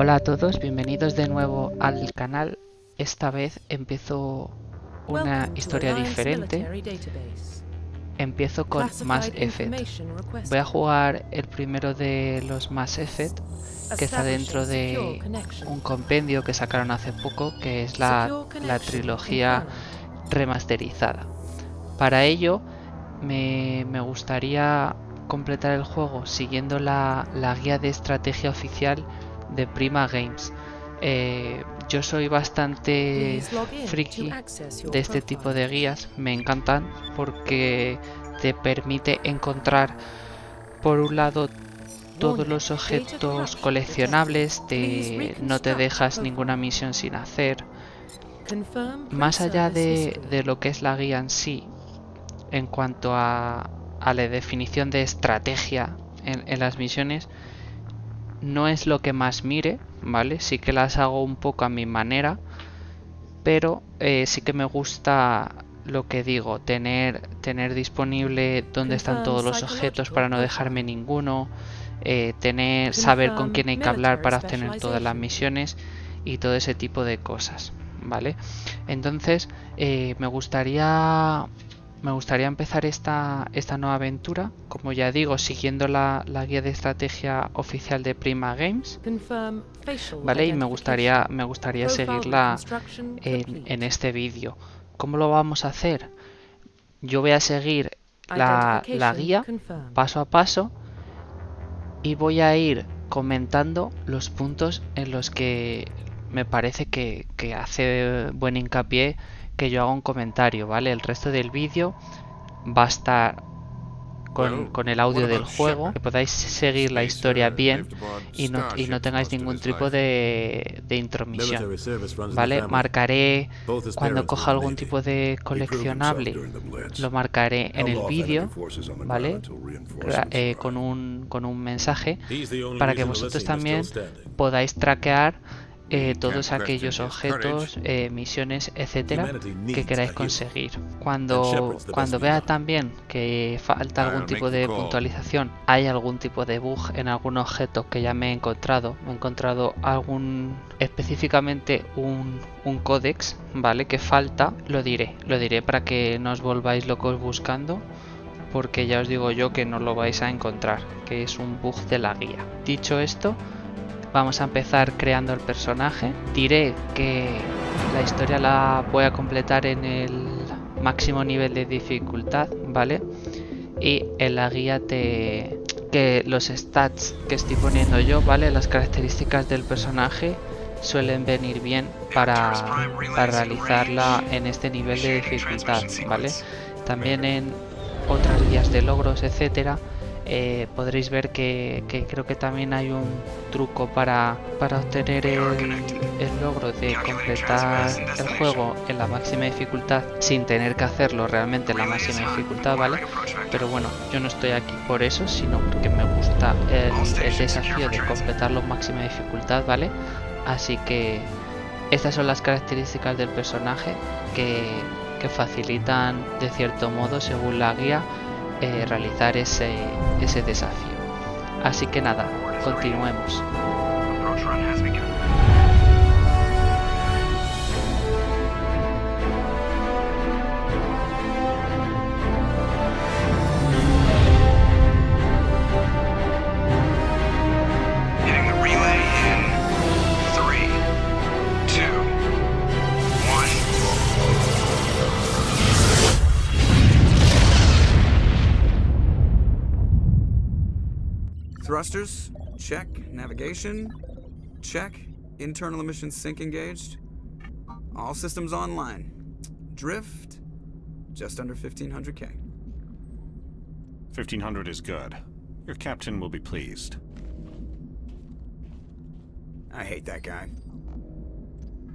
Hola a todos, bienvenidos de nuevo al canal. Esta vez empiezo una historia diferente. Empiezo con Mass Effect. Voy a jugar el primero de los Mass Effect, que está dentro de un compendio que sacaron hace poco, que es la trilogía remasterizada. Para ello me gustaría completar el juego siguiendo la guía de estrategia oficial de Prima Games. Yo soy bastante friki de este tipo de guías, me encantan porque te permite encontrar por un lado todos los objetos coleccionables, no te dejas ninguna misión sin hacer. Más allá de lo que es la guía en sí, en cuanto a la definición de estrategia en las misiones, no es lo que más mire, ¿vale? Sí que las hago un poco a mi manera, pero sí que me gusta lo que digo, tener disponible dónde están todos los objetos para no dejarme ninguno, saber con quién hay que hablar para obtener todas las misiones y todo ese tipo de cosas, ¿vale? Entonces me gustaría empezar esta nueva aventura, como ya digo, siguiendo la guía de estrategia oficial de Prima Games, ¿vale? Y me gustaría seguirla en este vídeo. ¿Cómo lo vamos a hacer? Yo voy a seguir la guía paso a paso y voy a ir comentando los puntos en los que me parece que hace buen hincapié que yo haga un comentario, ¿vale? El resto del vídeo va a estar con el audio del juego, que podáis seguir la historia bien y no tengáis ningún tipo de intromisión, ¿vale? Marcaré cuando coja algún tipo de coleccionable, lo marcaré en el vídeo, ¿vale? Con un mensaje para que vosotros también podáis traquear todos aquellos objetos, misiones, etcétera, que queráis conseguir. Cuando vea también que falta algún tipo de puntualización, hay algún tipo de bug en algún objeto que ya me he encontrado específicamente un códex, ¿vale? Que falta, lo diré para que no os volváis locos buscando, porque ya os digo yo que no lo vais a encontrar, que es un bug de la guía. Dicho esto, vamos a empezar creando el personaje. Diré que la historia la voy a completar en el máximo nivel de dificultad, ¿vale? Y en la guía que los stats que estoy poniendo yo, ¿vale? Las características del personaje suelen venir bien para realizarla en este nivel de dificultad, ¿vale? También en otras guías de logros, etcétera, podréis ver que creo que también hay un truco para obtener el logro de completar el juego en la máxima dificultad sin tener que hacerlo realmente en la máxima dificultad, ¿vale? Pero bueno, yo no estoy aquí por eso, sino porque me gusta el desafío de completarlo en máxima dificultad, ¿vale? Así que estas son las características del personaje que facilitan de cierto modo, según la guía, realizar ese desafío. Así que nada, continuemos. Thrusters, check. Navigation, check. Internal emissions sync engaged. All systems online. Drift, just under 1500K. 1500 is good. Your captain will be pleased. I hate that guy.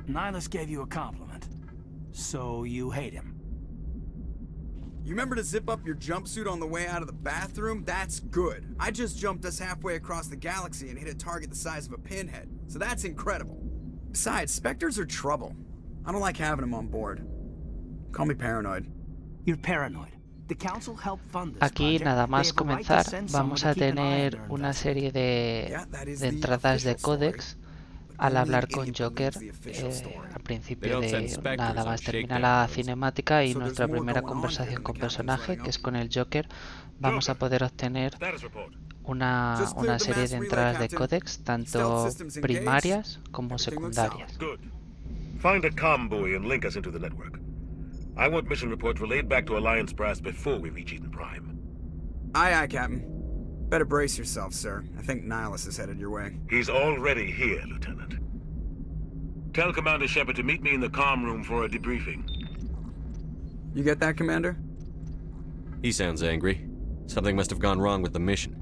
Nihilus gave you a compliment, so you hate him. You remember to zip up your jumpsuit on the way out of the bathroom? That's good. I just jumped us halfway across the galaxy and hit a target the size of a pinhead, so that's incredible. Besides, Spectres are trouble. I don't like having them on board. Call me paranoid. You're paranoid. Aquí nada más comenzar vamos a tener una serie de entradas de códex al hablar con Joker al principio de nada más termina la cinemática y nuestra primera conversación con personaje, que es con el Joker, vamos a poder obtener una serie de entradas de códex, tanto primarias como secundarias. Find a comm buoy and link us into the network. I want mission reports relayed back to Alliance brass before we reach Eden Prime. Aye, aye, Captain. Better brace yourself, sir. I think Nihilus is headed your way. He's already here, Lieutenant. Tell Commander Shepard to meet me in the comm room for a debriefing. You get that, Commander? He sounds angry. Something must have gone wrong with the mission.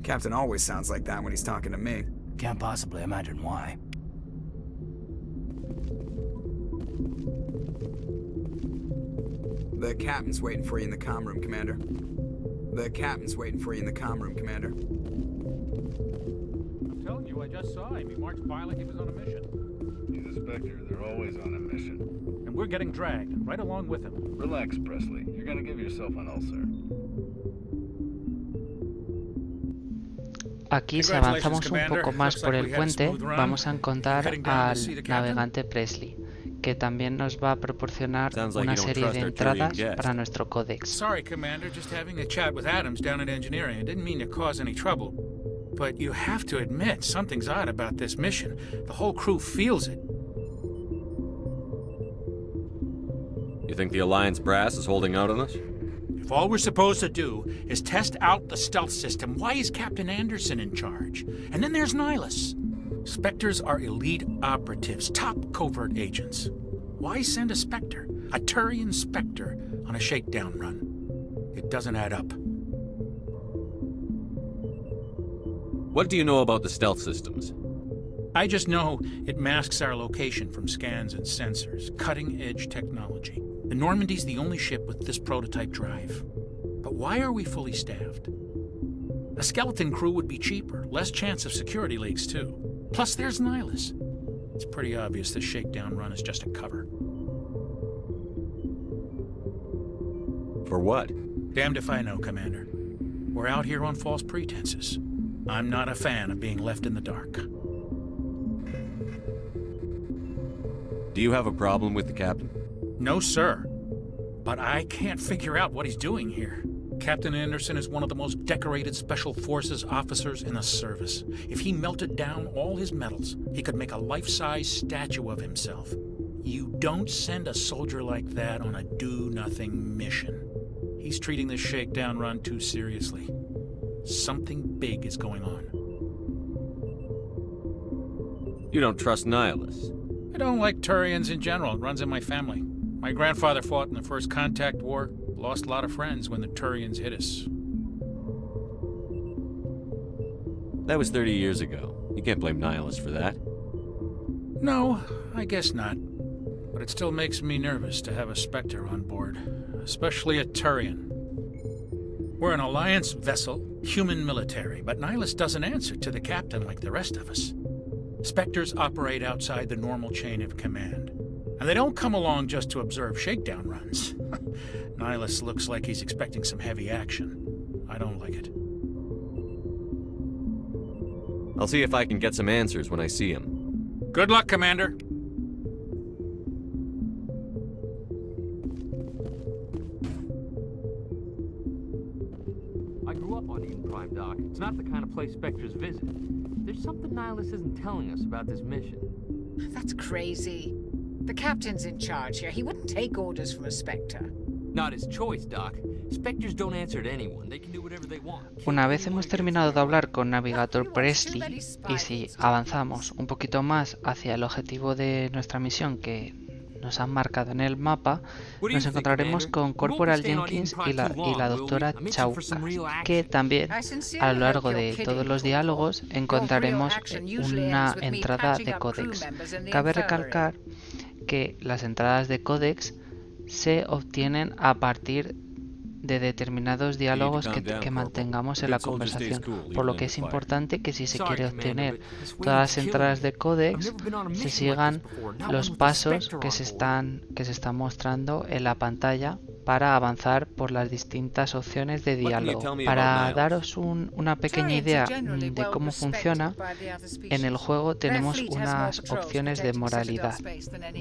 Captain always sounds like that when he's talking to me. Can't possibly imagine why. The captain's waiting for you in the comm room, Commander. The captain's waiting for you in the comm room, Commander. I'm telling you, I just saw him. He marched by like he was on a mission. He's a Spectre. They're always on a mission. And we're getting dragged, right along with him. Relax, Presley. You're gonna give yourself an ulcer. Aquí, si avanzamos un poco más por el puente, vamos a encontrar al navegante Presley, que también nos va a proporcionar una serie de entradas para nuestro códex. Sorry, Commander, just having a chat with Adams down at engineering. I didn't mean to cause any trouble. But you have to admit, something's odd about this mission. The whole crew feels it. You think the Alliance brass is holding out on us? If all we're supposed to do is test out the stealth system, why is Captain Anderson in charge? And then there's Nihilus. Spectres are elite operatives, top covert agents. Why send a Spectre, a Turian Spectre, on a shakedown run? It doesn't add up. What do you know about the stealth systems? I just know it masks our location from scans and sensors. Cutting-edge technology. The Normandy's the only ship with this prototype drive. But why are we fully staffed? A skeleton crew would be cheaper, less chance of security leaks too. Plus there's Nihilus. It's pretty obvious this shakedown run is just a cover. For what? Damned if I know, Commander. We're out here on false pretenses. I'm not a fan of being left in the dark. Do you have a problem with the captain? No, sir. But I can't figure out what he's doing here. Captain Anderson is one of the most decorated Special Forces officers in the service. If he melted down all his medals, he could make a life-size statue of himself. You don't send a soldier like that on a do-nothing mission. He's treating this shakedown run too seriously. Something big is going on. You don't trust Nihilus? I don't like Turians in general. It runs in my family. My grandfather fought in the First Contact War. Lost a lot of friends when the Turians hit us. That was 30 years ago. You can't blame Nihilus for that. No, I guess not. But it still makes me nervous to have a Spectre on board. Especially a Turian. We're an Alliance vessel, human military, but Nihilus doesn't answer to the captain like the rest of us. Spectres operate outside the normal chain of command. And they don't come along just to observe shakedown runs. Nihilus looks like he's expecting some heavy action. I don't like it. I'll see if I can get some answers when I see him. Good luck, Commander. I grew up on Eden Prime, Doc. It's not the kind of place Spectres visit. There's something Nihilus isn't telling us about this mission. That's crazy. The captain's in charge here. He wouldn't take orders from a Spectre. Not his choice, Doc. Spectres don't answer to anyone. They can do whatever they want. Una vez hemos terminado de hablar con Navigator Presley, y si avanzamos un poquito más hacia el objetivo de nuestra misión que nos han marcado en el mapa, nos encontraremos con Corporal Jenkins y la doctora Chaucas, que también a lo largo de todos los diálogos encontraremos una entrada de códex. Cabe recalcar que las entradas de códex se obtienen a partir de determinados diálogos que mantengamos en la conversación, por lo que es importante que si se quiere obtener todas las entradas de códex se sigan los pasos que se están mostrando en la pantalla para avanzar por las distintas opciones de diálogo. Para daros una pequeña idea de cómo funciona, en el juego tenemos unas opciones de moralidad,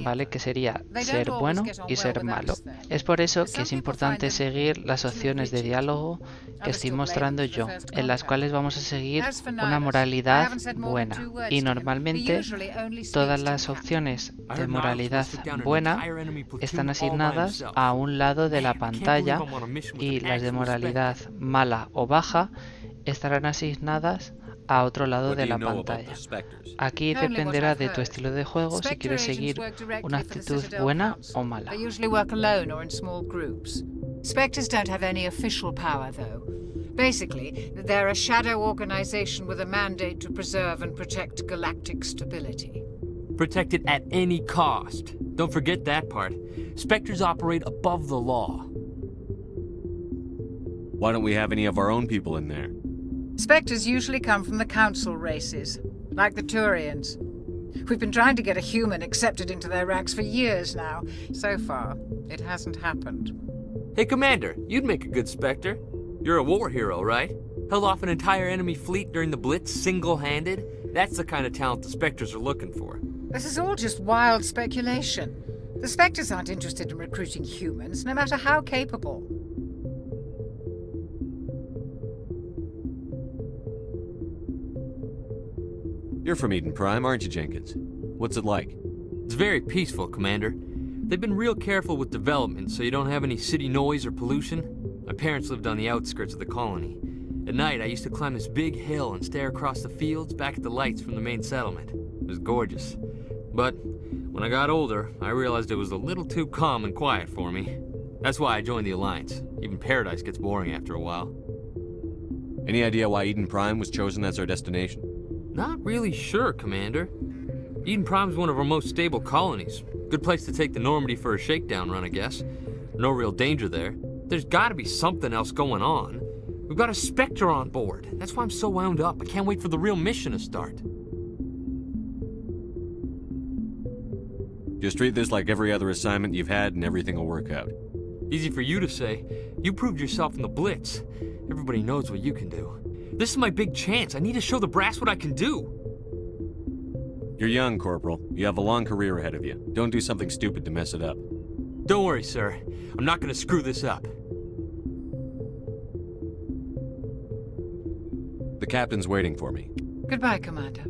¿vale? Que sería ser bueno y ser malo. Es por eso que es importante seguir las opciones de diálogo que estoy mostrando yo, en las cuales vamos a seguir una moralidad buena. Y normalmente todas las opciones de moralidad buena están asignadas a un lado de la pantalla y las de moralidad mala o baja estarán asignadas a otro lado de la pantalla. Aquí dependerá de tu estilo de juego si quieres seguir una actitud buena o mala. Spectres don't have any official power, though. Basically, they're a shadow organization with a mandate to preserve and protect galactic stability. Protect it at any cost. Don't forget that part. Spectres operate above the law. Why don't we have any of our own people in there? Spectres usually come from the council races, like the Turians. We've been trying to get a human accepted into their ranks for years now. So far, it hasn't happened. Hey, Commander, you'd make a good Spectre. You're a war hero, right? Held off an entire enemy fleet during the Blitz single-handed? That's the kind of talent the Spectres are looking for. This is all just wild speculation. The Spectres aren't interested in recruiting humans, no matter how capable. You're from Eden Prime, aren't you, Jenkins? What's it like? It's very peaceful, Commander. They've been real careful with development, so you don't have any city noise or pollution. My parents lived on the outskirts of the colony. At night, I used to climb this big hill and stare across the fields back at the lights from the main settlement. It was gorgeous. But when I got older, I realized it was a little too calm and quiet for me. That's why I joined the Alliance. Even Paradise gets boring after a while. Any idea why Eden Prime was chosen as our destination? Not really sure, Commander. Eden Prime's one of our most stable colonies. Good place to take the Normandy for a shakedown run, I guess. No real danger there. There's gotta be something else going on. We've got a Spectre on board. That's why I'm so wound up. I can't wait for the real mission to start. Just treat this like every other assignment you've had and everything will work out. Easy for you to say. You proved yourself in the Blitz. Everybody knows what you can do. This is my big chance. I need to show the brass what I can do. You're young, Corporal. You have a long career ahead of you. Don't do something stupid to mess it up. Don't worry, sir. I'm not gonna screw this up. The captain's waiting for me. Goodbye, Commander.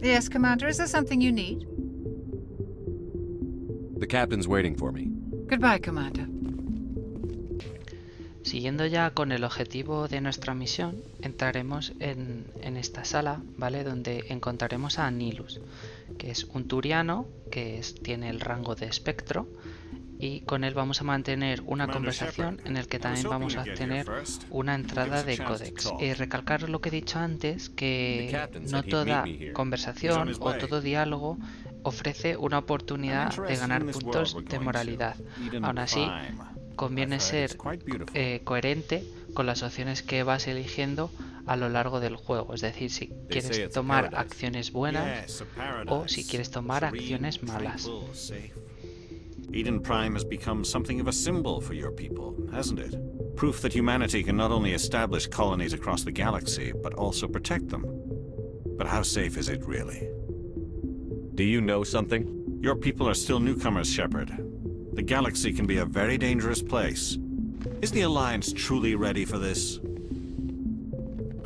Yes, Commander, is there something you need? The captain's waiting for me. Goodbye, Commander. Siguiendo ya con el objetivo de nuestra misión, entraremos en esta sala, ¿vale? Donde encontraremos a Nilus, que es un turiano que tiene el rango de espectro, y con él vamos a mantener una conversación en el que también vamos a obtener una entrada de códex. Y recalcar lo que he dicho antes, que no toda conversación o todo diálogo ofrece una oportunidad de ganar puntos de moralidad. Aún así, conviene ser coherente con las opciones que vas eligiendo a lo largo del juego. Es decir, si quieres tomar acciones buenas o si quieres tomar acciones malas. Eden Prime has become something of a symbol for your people, hasn't it? Proof that humanity can not only establish colonies across the galaxy, but also protect them. But how safe is it really? Do you know something? Your people are still newcomers, Shepard. The galaxy can be a very dangerous place. Is the Alliance truly ready for this?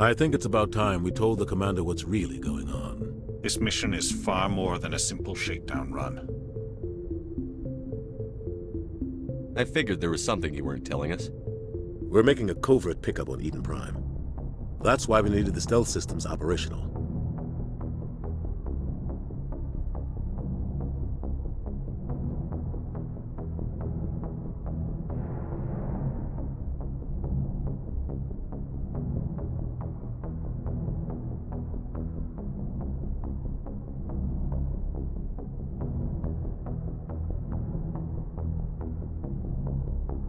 I think it's about time we told the Commander what's really going on. This mission is far more than a simple shakedown run. I figured there was something you weren't telling us. We're making a covert pickup on Eden Prime. That's why we needed the stealth systems operational.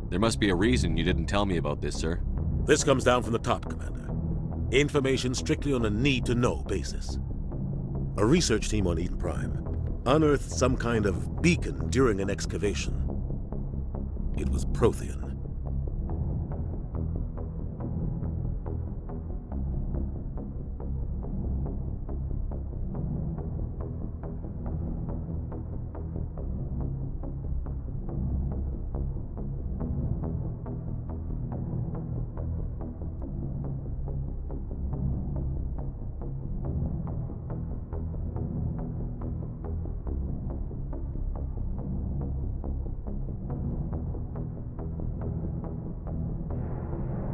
There must be a reason you didn't tell me about this, sir. This comes down from the top, Commander. Information strictly on a need-to-know basis. A research team on Eden Prime unearthed some kind of beacon during an excavation. It was Prothean.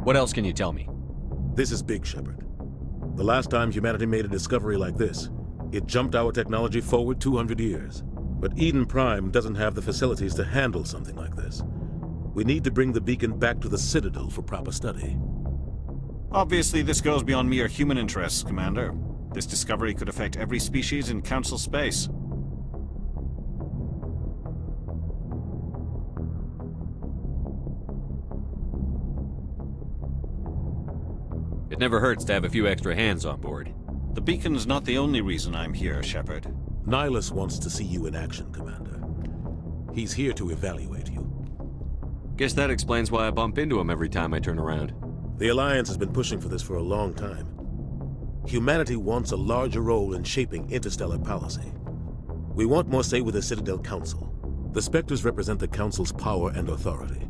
What else can you tell me? This is big, Shepard. The last time humanity made a discovery like this, it jumped our technology forward 200 years. But Eden Prime doesn't have the facilities to handle something like this. We need to bring the beacon back to the Citadel for proper study. Obviously, this goes beyond mere human interests, Commander. This discovery could affect every species in Council space. It never hurts to have a few extra hands on board. The beacon's not the only reason I'm here, Shepard. Nihilus wants to see you in action, Commander. He's here to evaluate you. Guess that explains why I bump into him every time I turn around. The Alliance has been pushing for this for a long time. Humanity wants a larger role in shaping interstellar policy. We want more say with the Citadel Council. The Spectres represent the Council's power and authority.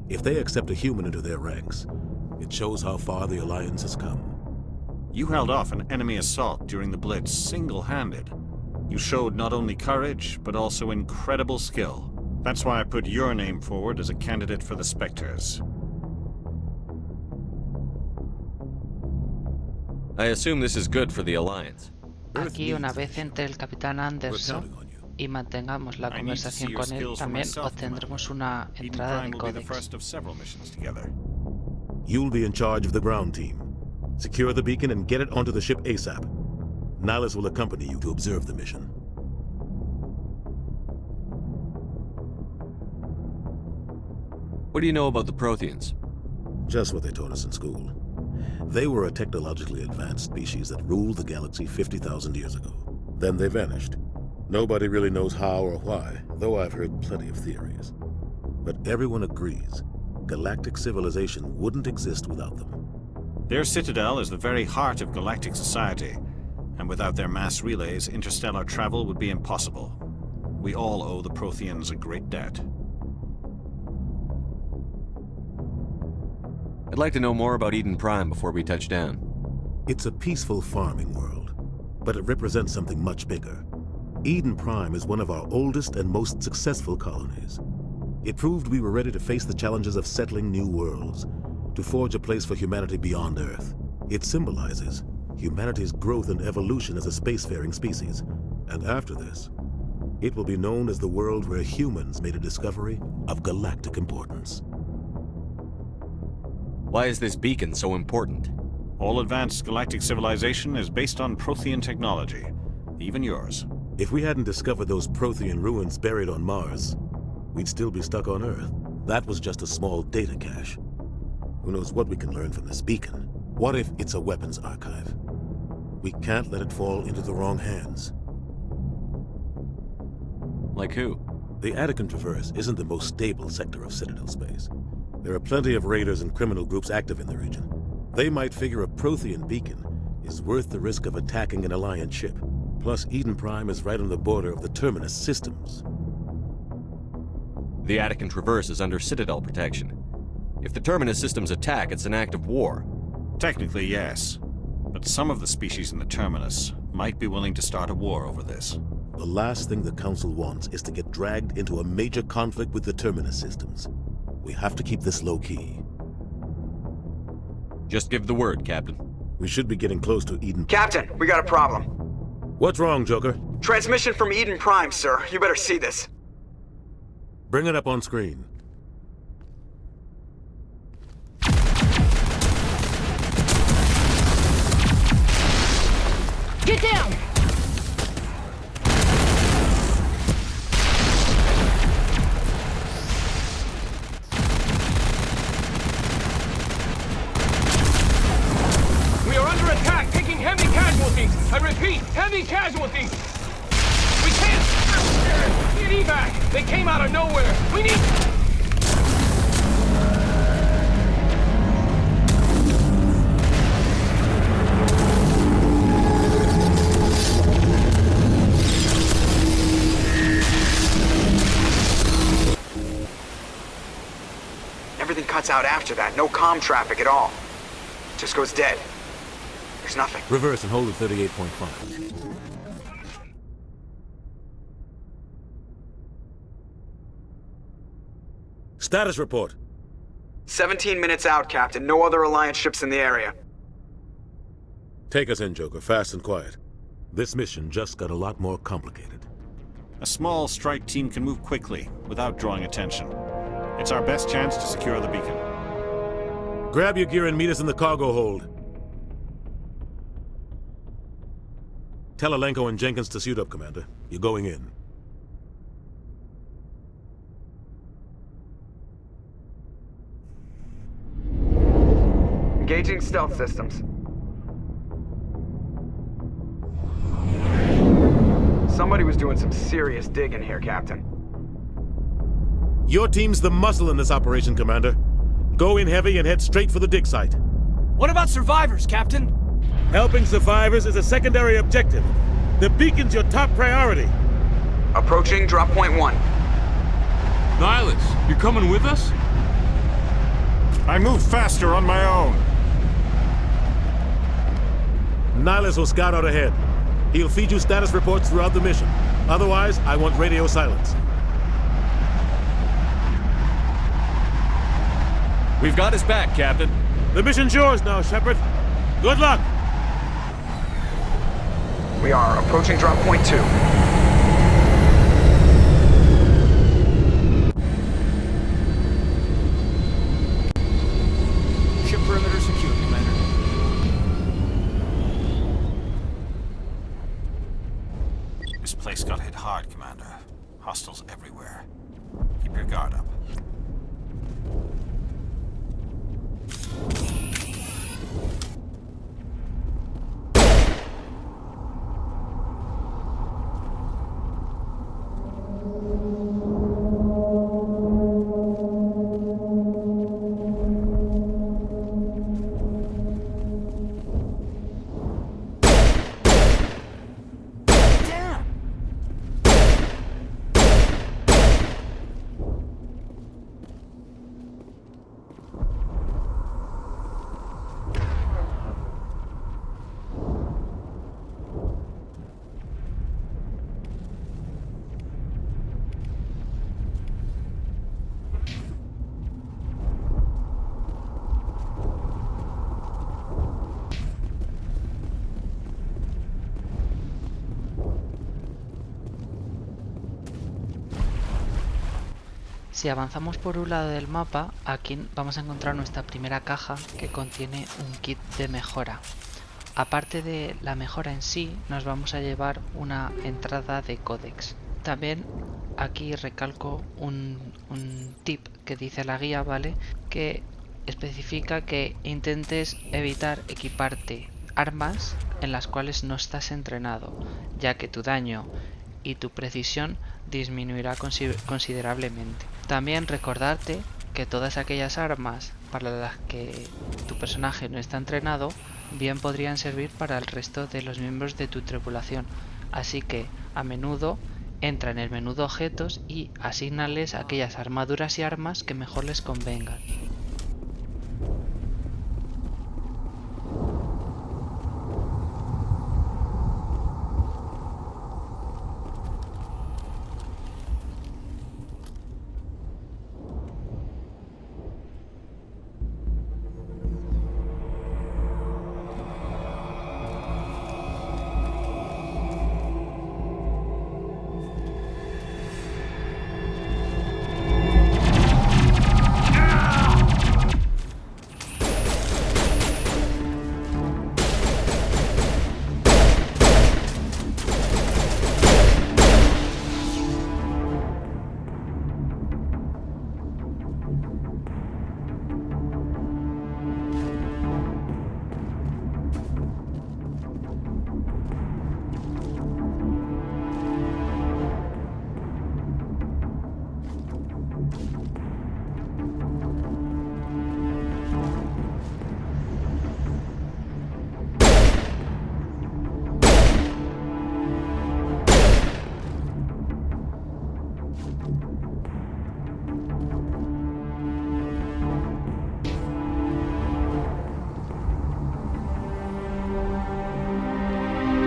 If they accept a human into their ranks, it shows how far the Alliance has come. You held off an enemy assault during the Blitz single-handed. You showed not only courage, but also incredible skill. That's why I put your name forward as a candidate for the Spectres. I assume this is good for the Alliance. Aquí, una vez entre el Capitán Anderson y mantengamos la conversación con él, también obtendremos una entrada de códex. You'll be in charge of the ground team. Secure the beacon and get it onto the ship ASAP. Nihilus will accompany you to observe the mission. What do you know about the Protheans? Just what they taught us in school. They were a technologically advanced species that ruled the galaxy 50,000 years ago. Then they vanished. Nobody really knows how or why, though I've heard plenty of theories. But everyone agrees, galactic civilization wouldn't exist without them. Their citadel is the very heart of galactic society, and without their mass relays, interstellar travel would be impossible. We all owe the Protheans a great debt. I'd like to know more about Eden Prime before we touch down. It's a peaceful farming world, but it represents something much bigger. Eden Prime is one of our oldest and most successful colonies. It proved we were ready to face the challenges of settling new worlds, to forge a place for humanity beyond Earth. It symbolizes humanity's growth and evolution as a spacefaring species. And after this, it will be known as the world where humans made a discovery of galactic importance. Why is this beacon so important? All advanced galactic civilization is based on Prothean technology, even yours. If we hadn't discovered those Prothean ruins buried on Mars, we'd still be stuck on Earth. That was just a small data cache. Who knows what we can learn from this beacon? What if it's a weapons archive? We can't let it fall into the wrong hands. Like who? The Attican Traverse isn't the most stable sector of Citadel space. There are plenty of raiders and criminal groups active in the region. They might figure a Prothean beacon is worth the risk of attacking an Alliance ship. Plus, Eden Prime is right on the border of the Terminus systems. The Attican Traverse is under Citadel protection. If the Terminus systems attack, it's an act of war. Technically, yes. But some of the species in the Terminus might be willing to start a war over this. The last thing the Council wants is to get dragged into a major conflict with the Terminus systems. We have to keep this low-key. Just give the word, Captain. We should be getting close to Eden. Captain, we got a problem. What's wrong, Joker? Transmission from Eden Prime, sir. You better see this. Bring it up on screen. Get down! We are under attack, taking heavy casualties. I repeat, heavy casualties. We can't... We need... Everything cuts out after that. No comm traffic at all. Just goes dead. There's nothing. Reverse and hold at 38.5. Status report. 17 minutes out, Captain. No other Alliance ships in the area. Take us in, Joker, fast and quiet. This mission just got a lot more complicated. A small strike team can move quickly, without drawing attention. It's our best chance to secure the beacon. Grab your gear and meet us in the cargo hold. Tell Alenko and Jenkins to suit up, Commander. You're going in. Engaging stealth systems. Somebody was doing some serious digging here, Captain. Your team's the muscle in this operation, Commander. Go in heavy and head straight for the dig site. What about survivors, Captain? Helping survivors is a secondary objective. The beacon's your top priority. Approaching drop point 1. Nihilus, you coming with us? I move faster on my own. Nihilus will scout out ahead. He'll feed you status reports throughout the mission. Otherwise, I want radio silence. We've got his back, Captain. The mission's yours now, Shepard. Good luck! We are approaching drop point 2. Ship perimeter secure, Commander. This place got hit hard, Commander. Hostiles everywhere. Keep your guard up. Si avanzamos por un lado del mapa, aquí vamos a encontrar nuestra primera caja que contiene un kit de mejora. Aparte de la mejora en sí, nos vamos a llevar una entrada de códex. También aquí recalco un tip que dice la guía, ¿vale? Que especifica que intentes evitar equiparte armas en las cuales no estás entrenado, ya que tu daño y tu precisión disminuirá considerablemente. También recordarte que todas aquellas armas para las que tu personaje no está entrenado bien podrían servir para el resto de los miembros de tu tripulación, así que a menudo entra en el menú de objetos y asígnales aquellas armaduras y armas que mejor les convengan.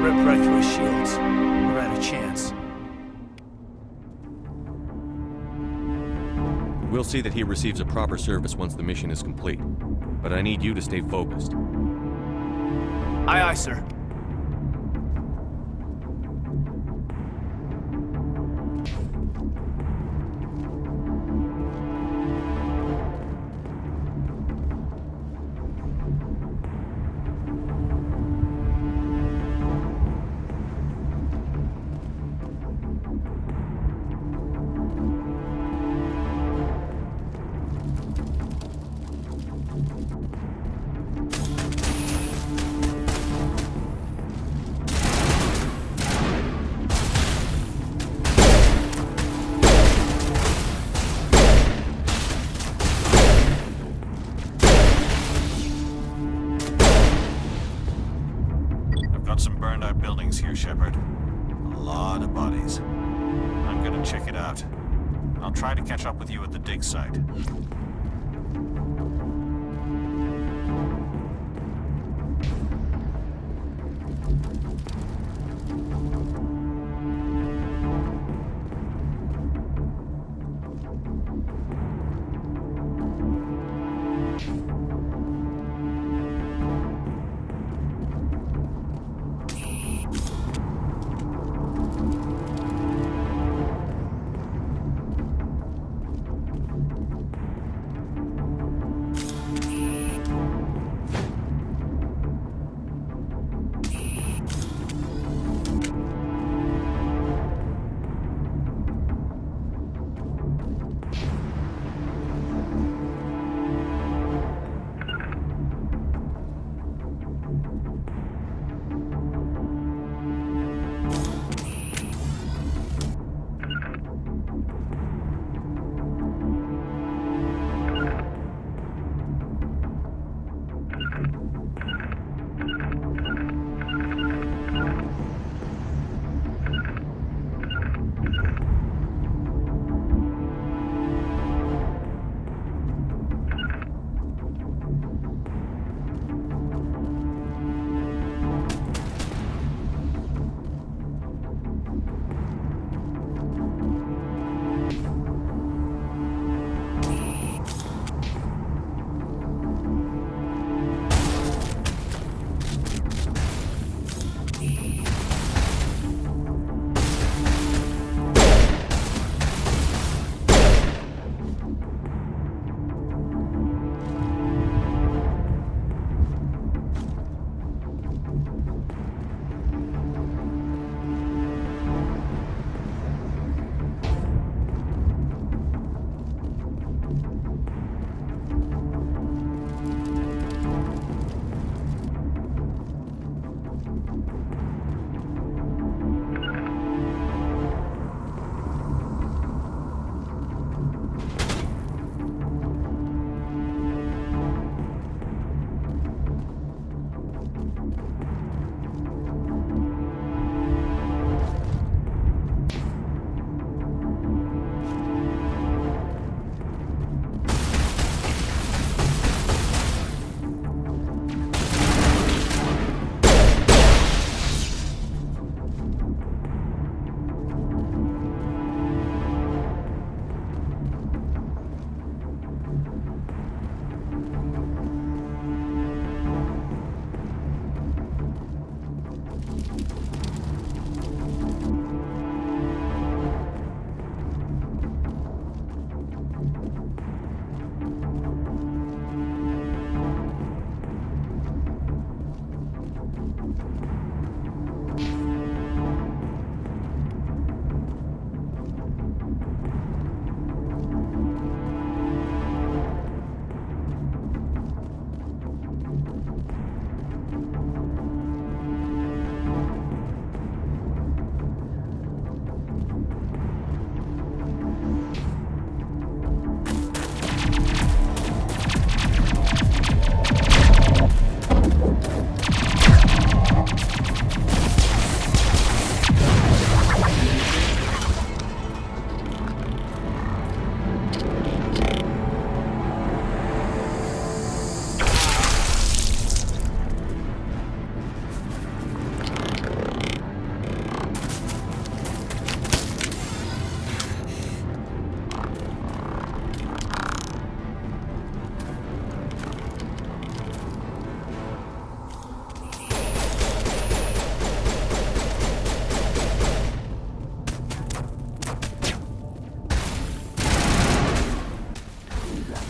Rip right through his shields. We're out of chance. We'll see that he receives a proper service once the mission is complete. But I need you to stay focused. Aye, aye, sir. Some burned out buildings here, Shepard. A lot of bodies. I'm gonna check it out. I'll try to catch up with you at the dig site.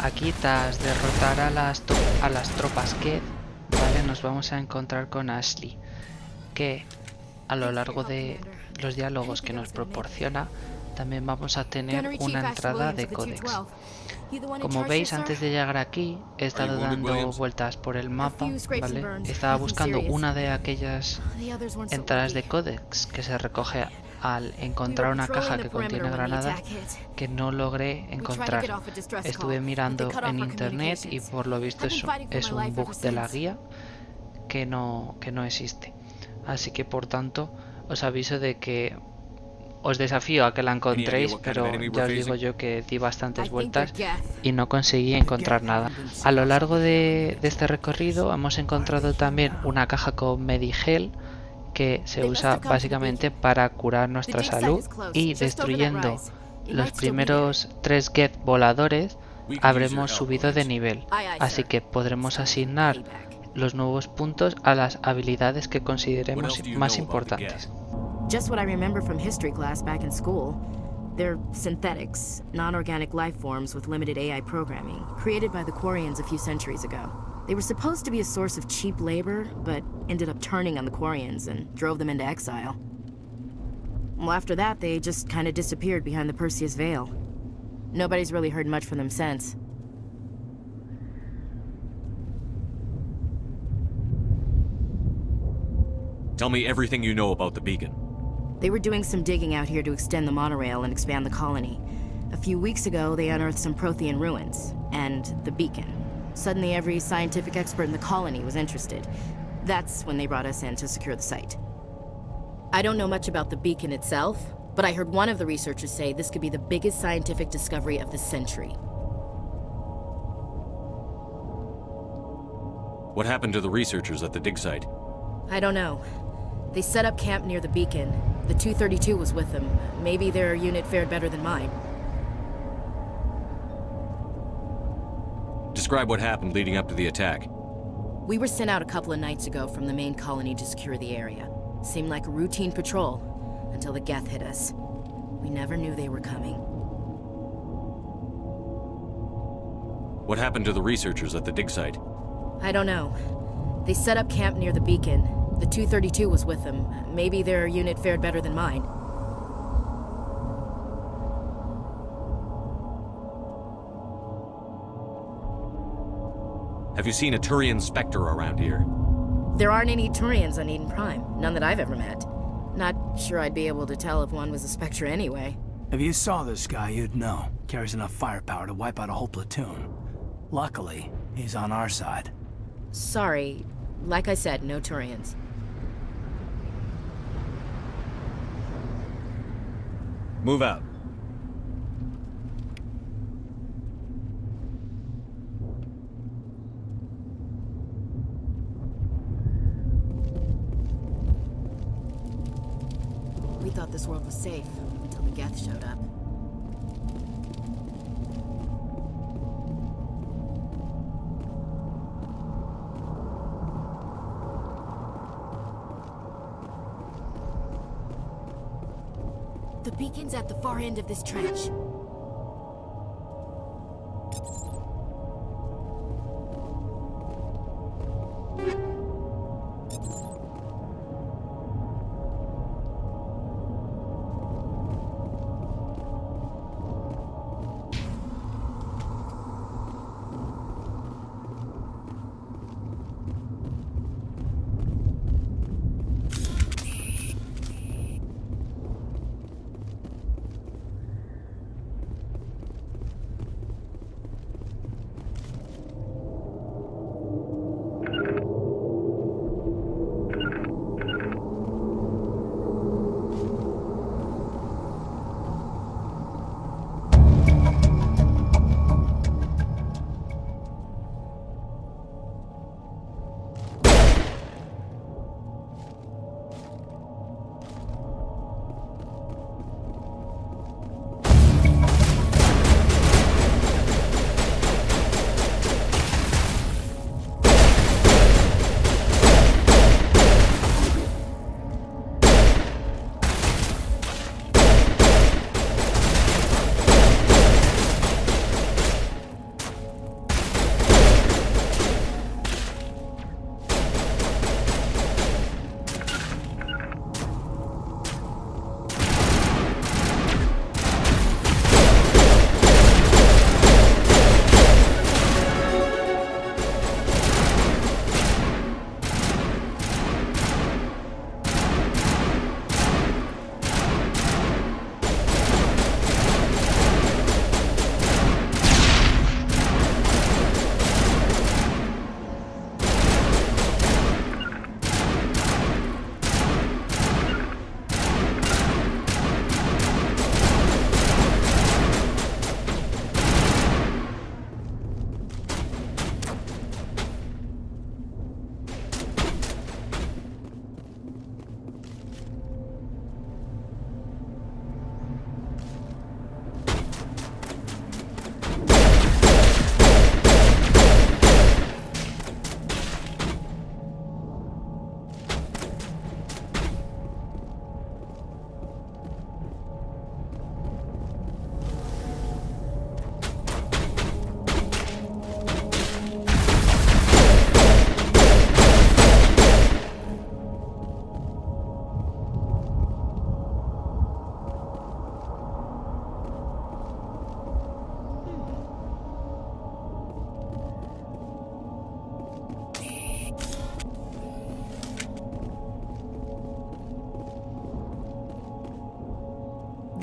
aquí tras derrotar a las tropas Ked, vale, nos vamos a encontrar con Ashley, que a lo largo de los diálogos que nos proporciona también vamos a tener una entrada de códex. Como veis, antes de llegar aquí he estado dando vueltas por el mapa, ¿vale? Estaba buscando una de aquellas entradas de códex que se recoge al encontrar una caja que contiene granadas, que no logré encontrar. Estuve mirando en internet y por lo visto es un bug de la guía que no existe. Así que por tanto os aviso de que os desafío a que la encontréis, pero ya os digo yo que di bastantes vueltas y no conseguí encontrar nada. A lo largo de este recorrido hemos encontrado también una caja con Medigel, que se usa básicamente para curar nuestra salud, y destruyendo los primeros 3 Geth voladores habremos subido de nivel, así que podremos asignar los nuevos puntos a las habilidades que consideremos más importantes. Just what I remember from history class back in school. They're synthetics, non-organic life forms with limited AI programming, created by the Quarians a few centuries ago. They were supposed to be a source of cheap labor, but ended up turning on the Quarians and drove them into exile. Well, after that, they just kind of disappeared behind the Perseus Veil. Nobody's really heard much from them since. Tell me everything you know about the beacon. They were doing some digging out here to extend the monorail and expand the colony. A few weeks ago, they unearthed some Prothean ruins, and the beacon. Suddenly, every scientific expert in the colony was interested. That's when they brought us in to secure the site. I don't know much about the beacon itself, but I heard one of the researchers say this could be the biggest scientific discovery of the century. What happened to the researchers at the dig site? I don't know. They set up camp near the beacon. The 232 was with them. Maybe their unit fared better than mine. Describe what happened leading up to the attack. We were sent out a couple of nights ago from the main colony to secure the area. Seemed like a routine patrol, until the Geth hit us. We never knew they were coming. What happened to the researchers at the dig site? I don't know. They set up camp near the beacon. The 232 was with them. Maybe their unit fared better than mine. Have you seen a Turian Spectre around here? There aren't any Turians on Eden Prime. None that I've ever met. Not sure I'd be able to tell if one was a Spectre anyway. If you saw this guy, you'd know. Carries enough firepower to wipe out a whole platoon. Luckily, he's on our side. Sorry. Like I said, no Turians. Move out. We thought this world was safe until the Geth showed up. The beacon's at the far end of this trench.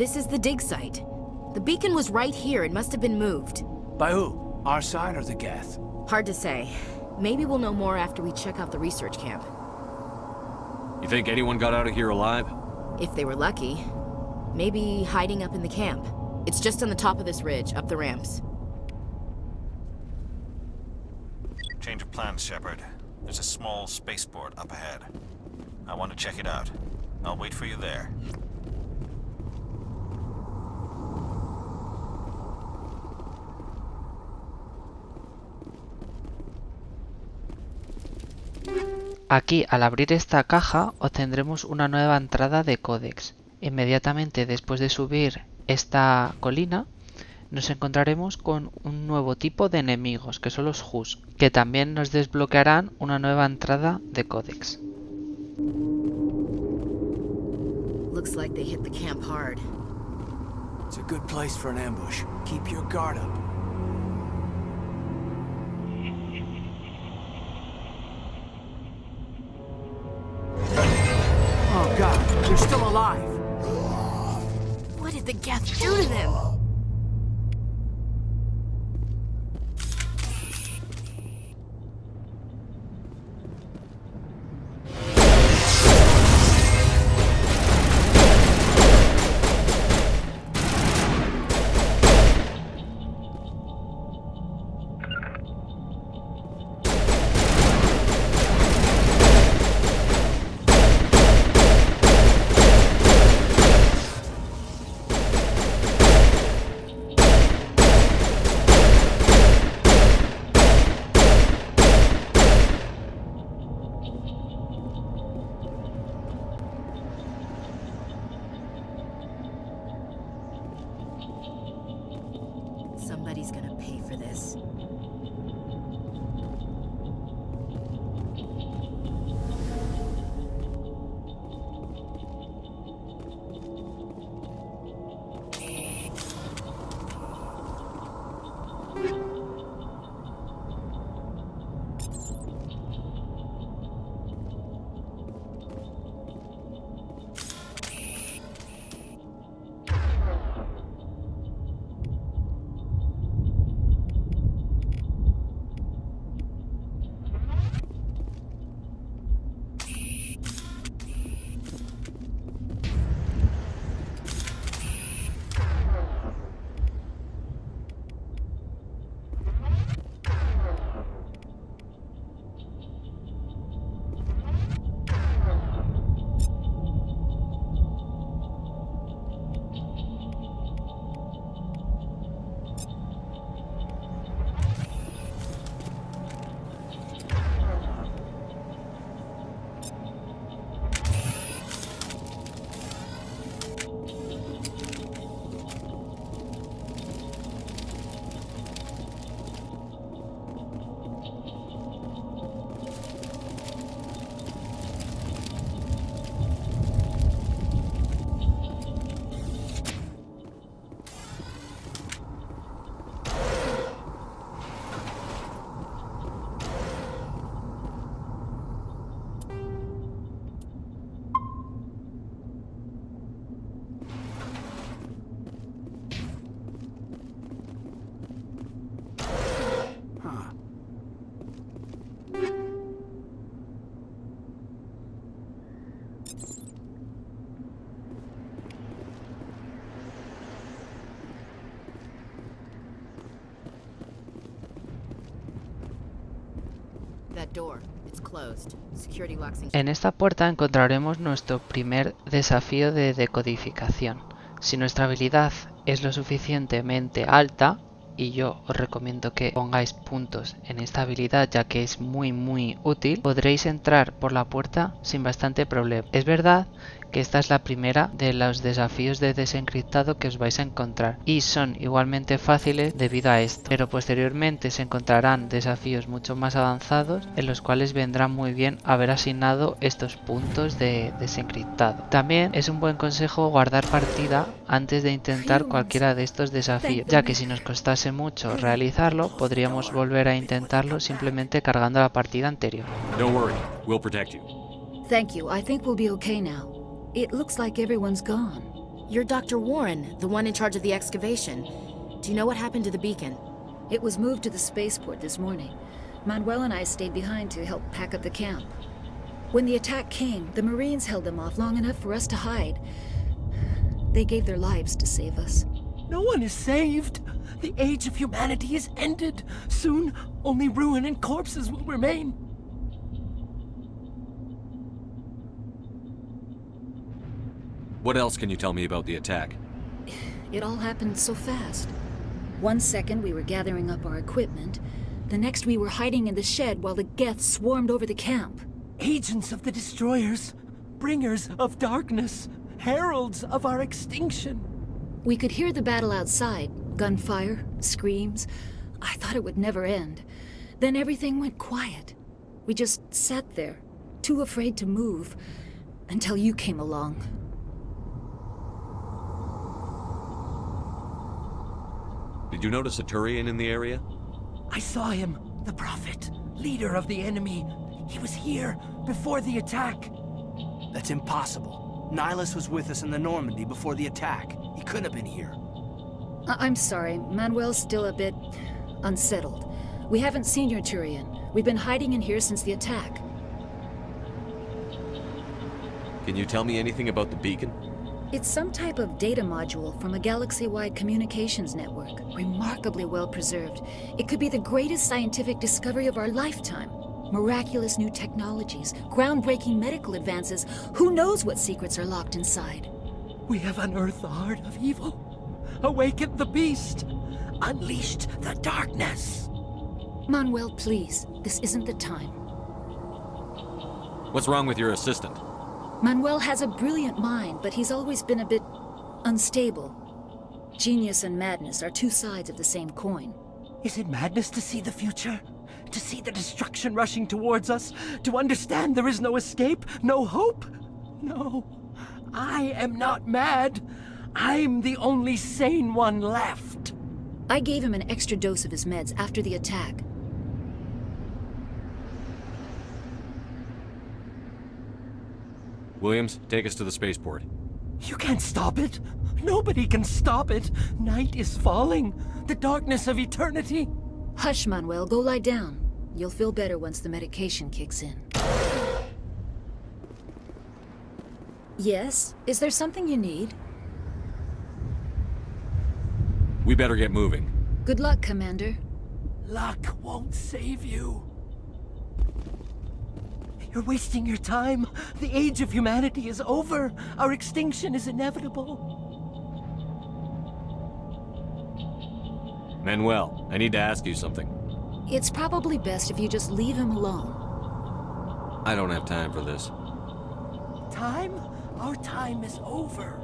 This is the dig site. The beacon was right here. It must have been moved. By who? Our side or the Geth? Hard to say. Maybe we'll know more after we check out the research camp. You think anyone got out of here alive? If they were lucky. Maybe hiding up in the camp. It's just on the top of this ridge, up the ramps. Change of plans, Shepard. There's a small spaceport up ahead. I want to check it out. I'll wait for you there. Aquí, al abrir esta caja, obtendremos una nueva entrada de códex. Inmediatamente después de subir esta colina, nos encontraremos con un nuevo tipo de enemigos, que son los Hus, que también nos desbloquearán una nueva entrada de códex. Looks like they hit the camp hard. It's a good place for an ambush. Keep your guard up. Oh God, you're still alive. What did the Geth do to them? Somebody's gonna pay for this. En esta puerta encontraremos nuestro primer desafío de decodificación. Si nuestra habilidad es lo suficientemente alta, y yo os recomiendo que pongáis puntos en esta habilidad ya que es muy útil, podréis entrar por la puerta sin bastante problema. Es verdad que esta es la primera de los desafíos de desencriptado que os vais a encontrar y son igualmente fáciles debido a esto, pero posteriormente se encontrarán desafíos mucho más avanzados en los cuales vendrá muy bien haber asignado estos puntos de desencriptado. También es un buen consejo guardar partida antes de intentar cualquiera de estos desafíos, ya que si nos costase mucho realizarlo, podríamos volver a intentarlo simplemente cargando la partida anterior. Don't worry, we'll protect you. Thank you. I think we'll be okay now. It looks like everyone's gone. You're Dr. Warren, the one in charge of the excavation. Do you know what happened to the beacon? It was moved to the spaceport this morning. Manuel and I stayed behind to help pack up the camp. When the attack came, the Marines held them off long enough for us to hide. They gave their lives to save us. No one is saved. The age of humanity is ended. Soon, only ruin and corpses will remain. What else can you tell me about the attack? It all happened so fast. 1 second we were gathering up our equipment. The next we were hiding in the shed while the Geth swarmed over the camp. Agents of the destroyers, bringers of darkness, heralds of our extinction. We could hear the battle outside. Gunfire, screams. I thought it would never end. Then everything went quiet. We just sat there, too afraid to move, until you came along. Did you notice a Turian in the area? I saw him, the Prophet, leader of the enemy. He was here before the attack. That's impossible. Nihilus was with us in the Normandy before the attack. He couldn't have been here. I'm sorry, Manuel's still a bit unsettled. We haven't seen your Turian. We've been hiding in here since the attack. Can you tell me anything about the beacon? It's some type of data module from a galaxy-wide communications network, remarkably well preserved. It could be the greatest scientific discovery of our lifetime. Miraculous new technologies, groundbreaking medical advances. Who knows what secrets are locked inside? We have unearthed the heart of evil, awakened the beast, unleashed the darkness. Manuel, please, this isn't the time. What's wrong with your assistant? Manuel has a brilliant mind, but he's always been a bit unstable. Genius and madness are two sides of the same coin. Is it madness to see the future? To see the destruction rushing towards us? To understand there is no escape? No hope? No, I am not mad. I'm the only sane one left. I gave him an extra dose of his meds after the attack. Williams, take us to the spaceport. You can't stop it. Nobody can stop it. Night is falling. The darkness of eternity. Hush, Manuel. Go lie down. You'll feel better once the medication kicks in. Yes? Is there something you need? We better get moving. Good luck, Commander. Luck won't save you. You're wasting your time. The age of humanity is over. Our extinction is inevitable. Manuel, I need to ask you something. It's probably best if you just leave him alone. I don't have time for this. Time? Our time is over.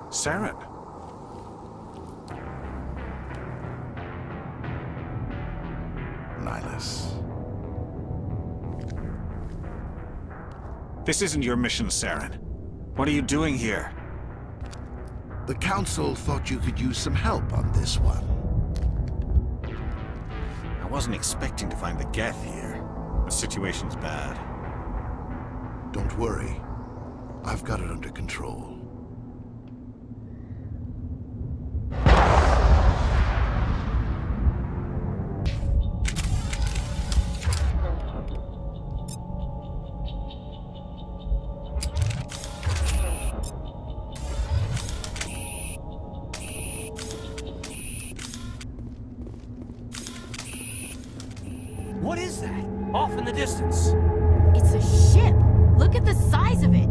Saren. Nihilus. This isn't your mission, Saren. What are you doing here? The Council thought you could use some help on this one. I wasn't expecting to find the Geth here. The situation's bad. Don't worry. I've got it under control. What is that? Off in the distance. It's a ship. Look at the size of it.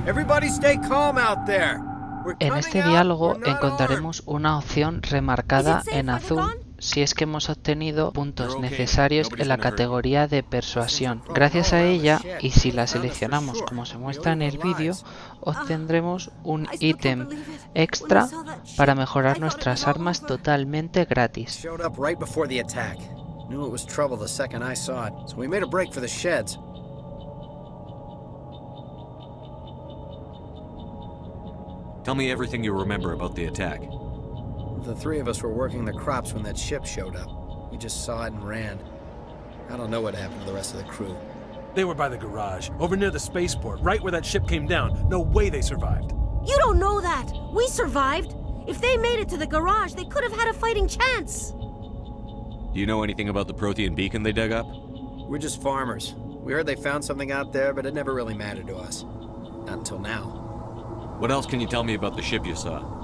Everybody stay calm out there. En este diálogo encontraremos una opción remarcada en azul si es que hemos obtenido puntos necesarios en la categoría de persuasión. Gracias a ella, y si la seleccionamos como se muestra en el vídeo, obtendremos un ítem extra para mejorar nuestras armas totalmente gratis. Tell me everything you remember about the attack. The three of us were working the crops when that ship showed up. We just saw it and ran. I don't know what happened to the rest of the crew. They were by the garage, over near the spaceport, right where that ship came down. No way they survived. You don't know that! We survived! If they made it to the garage, they could have had a fighting chance! Do you know anything about the Protean beacon they dug up? We're just farmers. We heard they found something out there, but it never really mattered to us. Not until now. What else can you tell me about the ship you saw?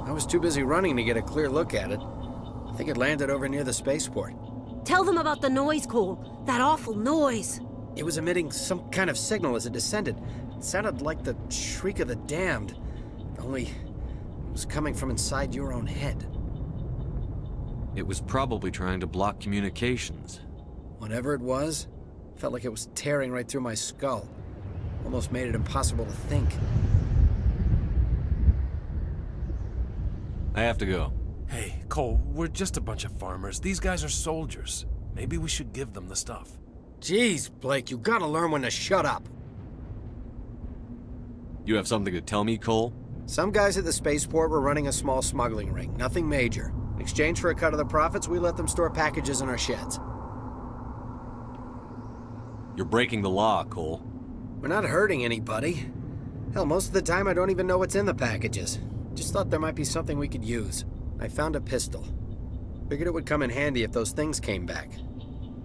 I was too busy running to get a clear look at it. I think it landed over near the spaceport. Tell them about the noise, Cole. That awful noise. It was emitting some kind of signal as it descended. It sounded like the shriek of the damned. Only it was coming from inside your own head. It was probably trying to block communications. Whatever it was, felt like it was tearing right through my skull. Almost made it impossible to think. I have to go. Hey, Cole, we're just a bunch of farmers. These guys are soldiers. Maybe we should give them the stuff. Jeez, Blake, you gotta learn when to shut up. You have something to tell me, Cole? Some guys at the spaceport were running a small smuggling ring. Nothing major. In exchange for a cut of the profits, we let them store packages in our sheds. You're breaking the law, Cole. We're not hurting anybody. Hell, most of the time I don't even know what's in the packages. Just thought there might be something we could use. I found a pistol. Figured it would come in handy if those things came back.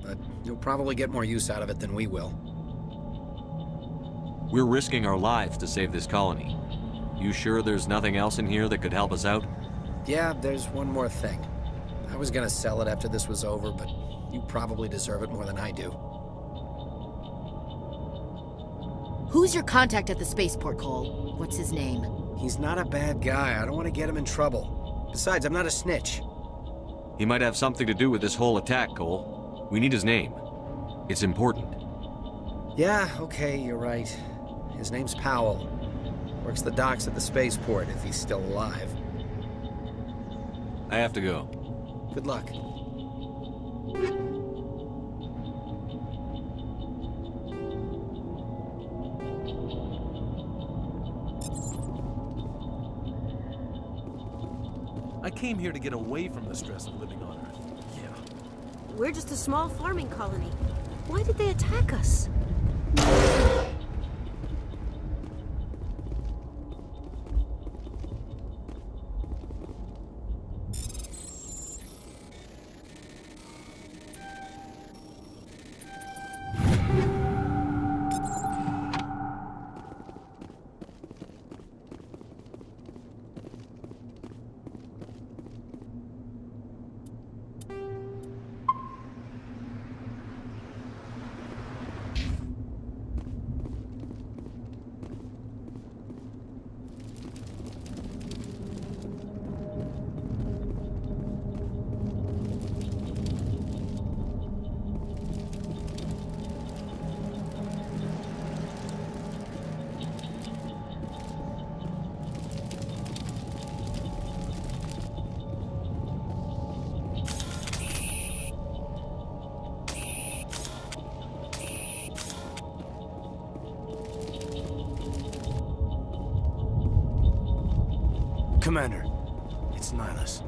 But you'll probably get more use out of it than we will. We're risking our lives to save this colony. You sure there's nothing else in here that could help us out? Yeah, there's one more thing. I was gonna sell it after this was over, but you probably deserve it more than I do. Who's your contact at the spaceport, Cole? What's his name? He's not a bad guy. I don't want to get him in trouble. Besides, I'm not a snitch. He might have something to do with this whole attack, Cole. We need his name. It's important. Yeah, okay, you're right. His name's Powell. Works the docks at the spaceport if he's still alive. I have to go. Good luck. I came here to get away from the stress of living on Earth. Yeah. We're just a small farming colony. Why did they attack us? Commander, it's Nihilus.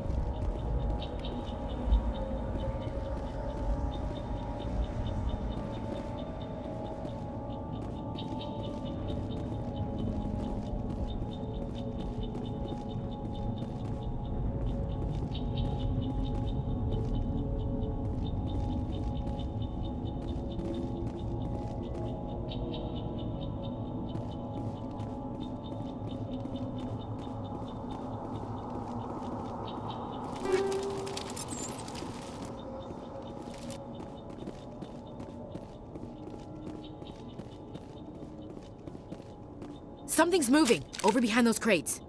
Something's moving, over behind those crates.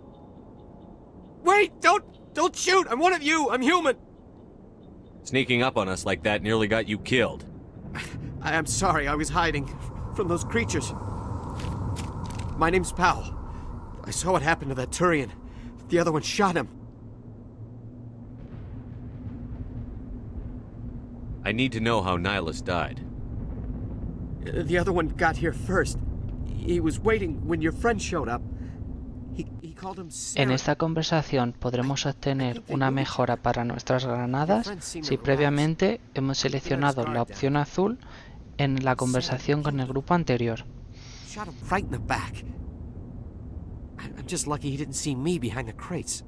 Wait! Don't shoot! I'm one of you! I'm human! Sneaking up on us like that nearly got you killed. I'm sorry, I was hiding from those creatures. My name's Powell. I saw what happened to that Turian. The other one shot him. I need to know how Nihilus died. The other one got here first. He was waiting when your friend showed up. He called him Sarah. En esta conversación podremos obtener una mejora para nuestras granadas si previamente hemos seleccionado la opción azul en la conversación con el grupo anterior. Shot him right in the back. I'm just lucky he didn't see me behind the crates.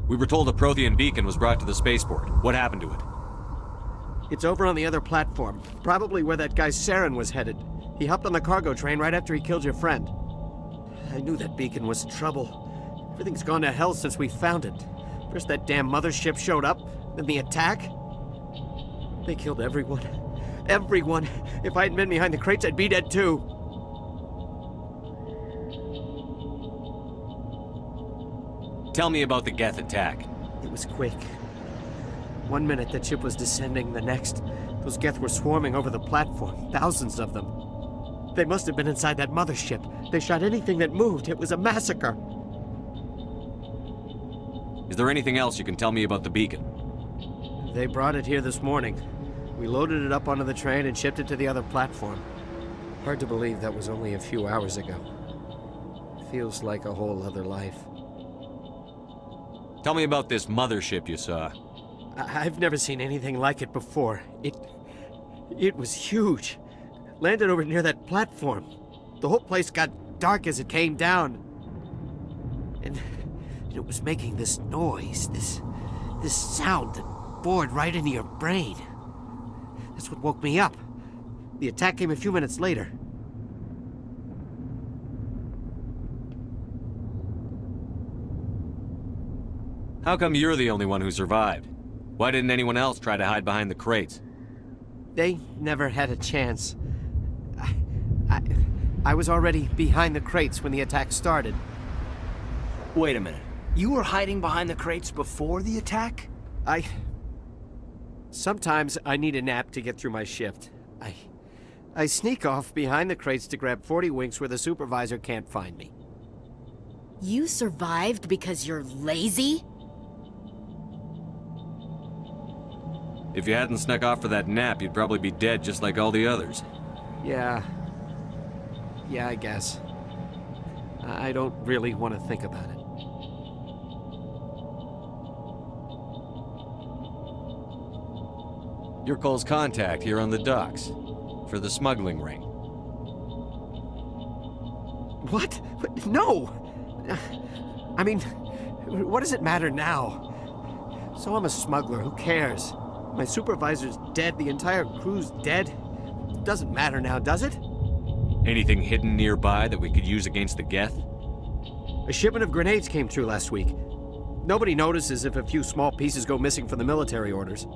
We were told a Prothean beacon was brought to the spaceport. What happened to it? It's over on the other platform, probably where that guy Saren was headed. He hopped on the cargo train right after he killed your friend. I knew that beacon was trouble. Everything's gone to hell since we found it. First that damn mothership showed up, then the attack. They killed everyone. Everyone. If I hadn't been behind the crates, I'd be dead too. Tell me about the Geth attack. It was quick. 1 minute the ship was descending, the next, those Geth were swarming over the platform, thousands of them. They must have been inside that mothership. They shot anything that moved. It was a massacre. Is there anything else you can tell me about the beacon? They brought it here this morning. We loaded it up onto the train and shipped it to the other platform. Hard to believe that was only a few hours ago. Feels like a whole other life. Tell me about this mothership you saw. I've never seen anything like it before. It was huge. Landed over near that platform. The whole place got dark as it came down. And it was making this noise, this sound that bored right into your brain. That's what woke me up. The attack came a few minutes later. How come you're the only one who survived? Why didn't anyone else try to hide behind the crates? They never had a chance. I was already behind the crates when the attack started. Wait a minute. You were hiding behind the crates before the attack? Sometimes I need a nap to get through my shift. I sneak off behind the crates to grab 40 winks where the supervisor can't find me. You survived because you're lazy? If you hadn't snuck off for that nap, you'd probably be dead just like all the others. Yeah, I guess. I don't really want to think about it. You're Cole's contact here on the docks. For the smuggling ring. What? No! I mean, what does it matter now? So I'm a smuggler, who cares? My supervisor's dead, the entire crew's dead. It doesn't matter now, does it? Anything hidden nearby that we could use against the Geth? A shipment of grenades came through last week. Nobody notices if a few small pieces go missing from the military orders.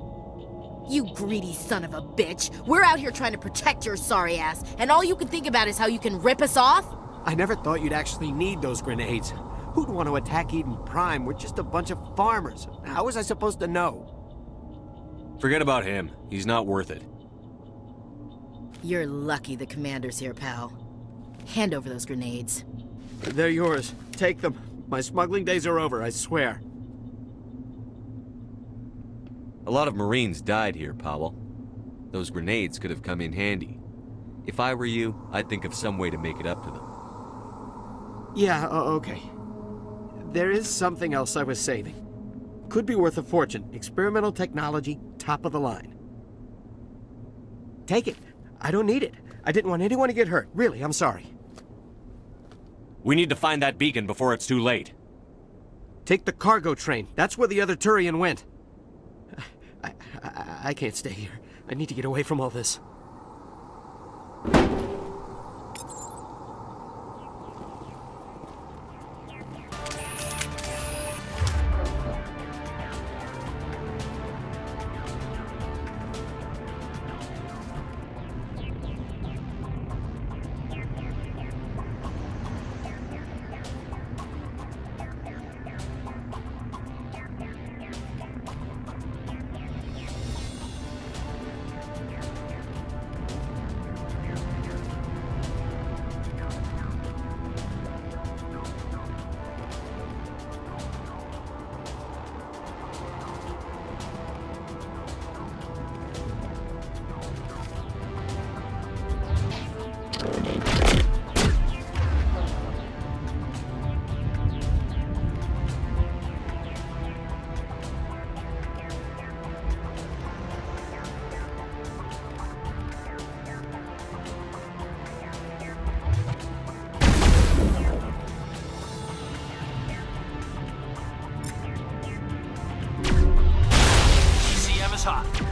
You greedy son of a bitch! We're out here trying to protect your sorry ass, and all you can think about is how you can rip us off? I never thought you'd actually need those grenades. Who'd want to attack Eden Prime? We're just a bunch of farmers. How was I supposed to know? Forget about him. He's not worth it. You're lucky the commander's here, pal. Hand over those grenades. They're yours. Take them. My smuggling days are over, I swear. A lot of Marines died here, Powell. Those grenades could have come in handy. If I were you, I'd think of some way to make it up to them. Yeah, okay. There is something else I was saving. Could be worth a fortune. Experimental technology, top of the line. Take it. I don't need it. I didn't want anyone to get hurt. Really, I'm sorry. We need to find that beacon before it's too late. Take the cargo train. That's where the other Turian went. I can't stay here. I need to get away from all this. top.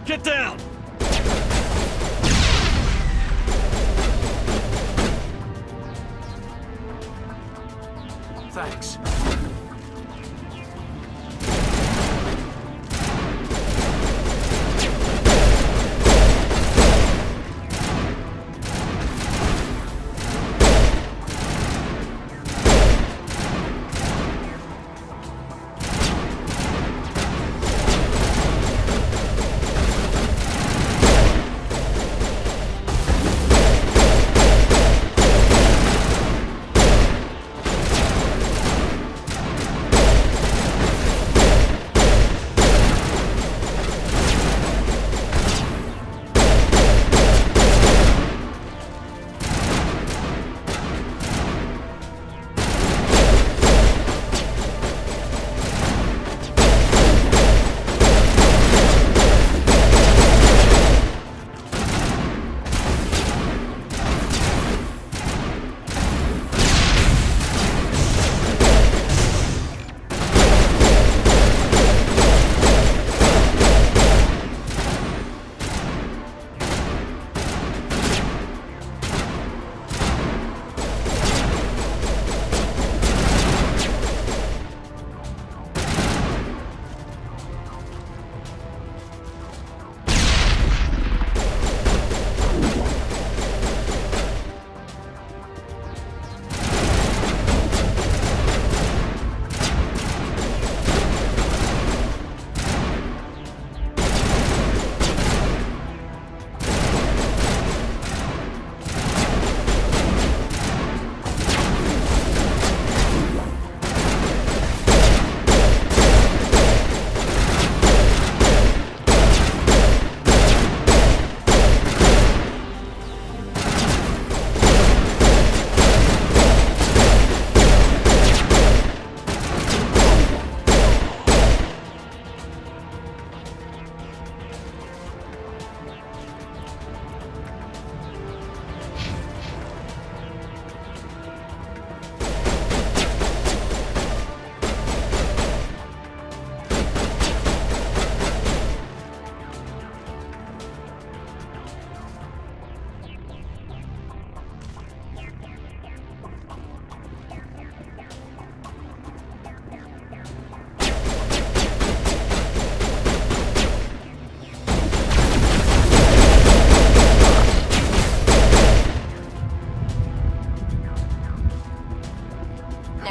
Get down! Thanks.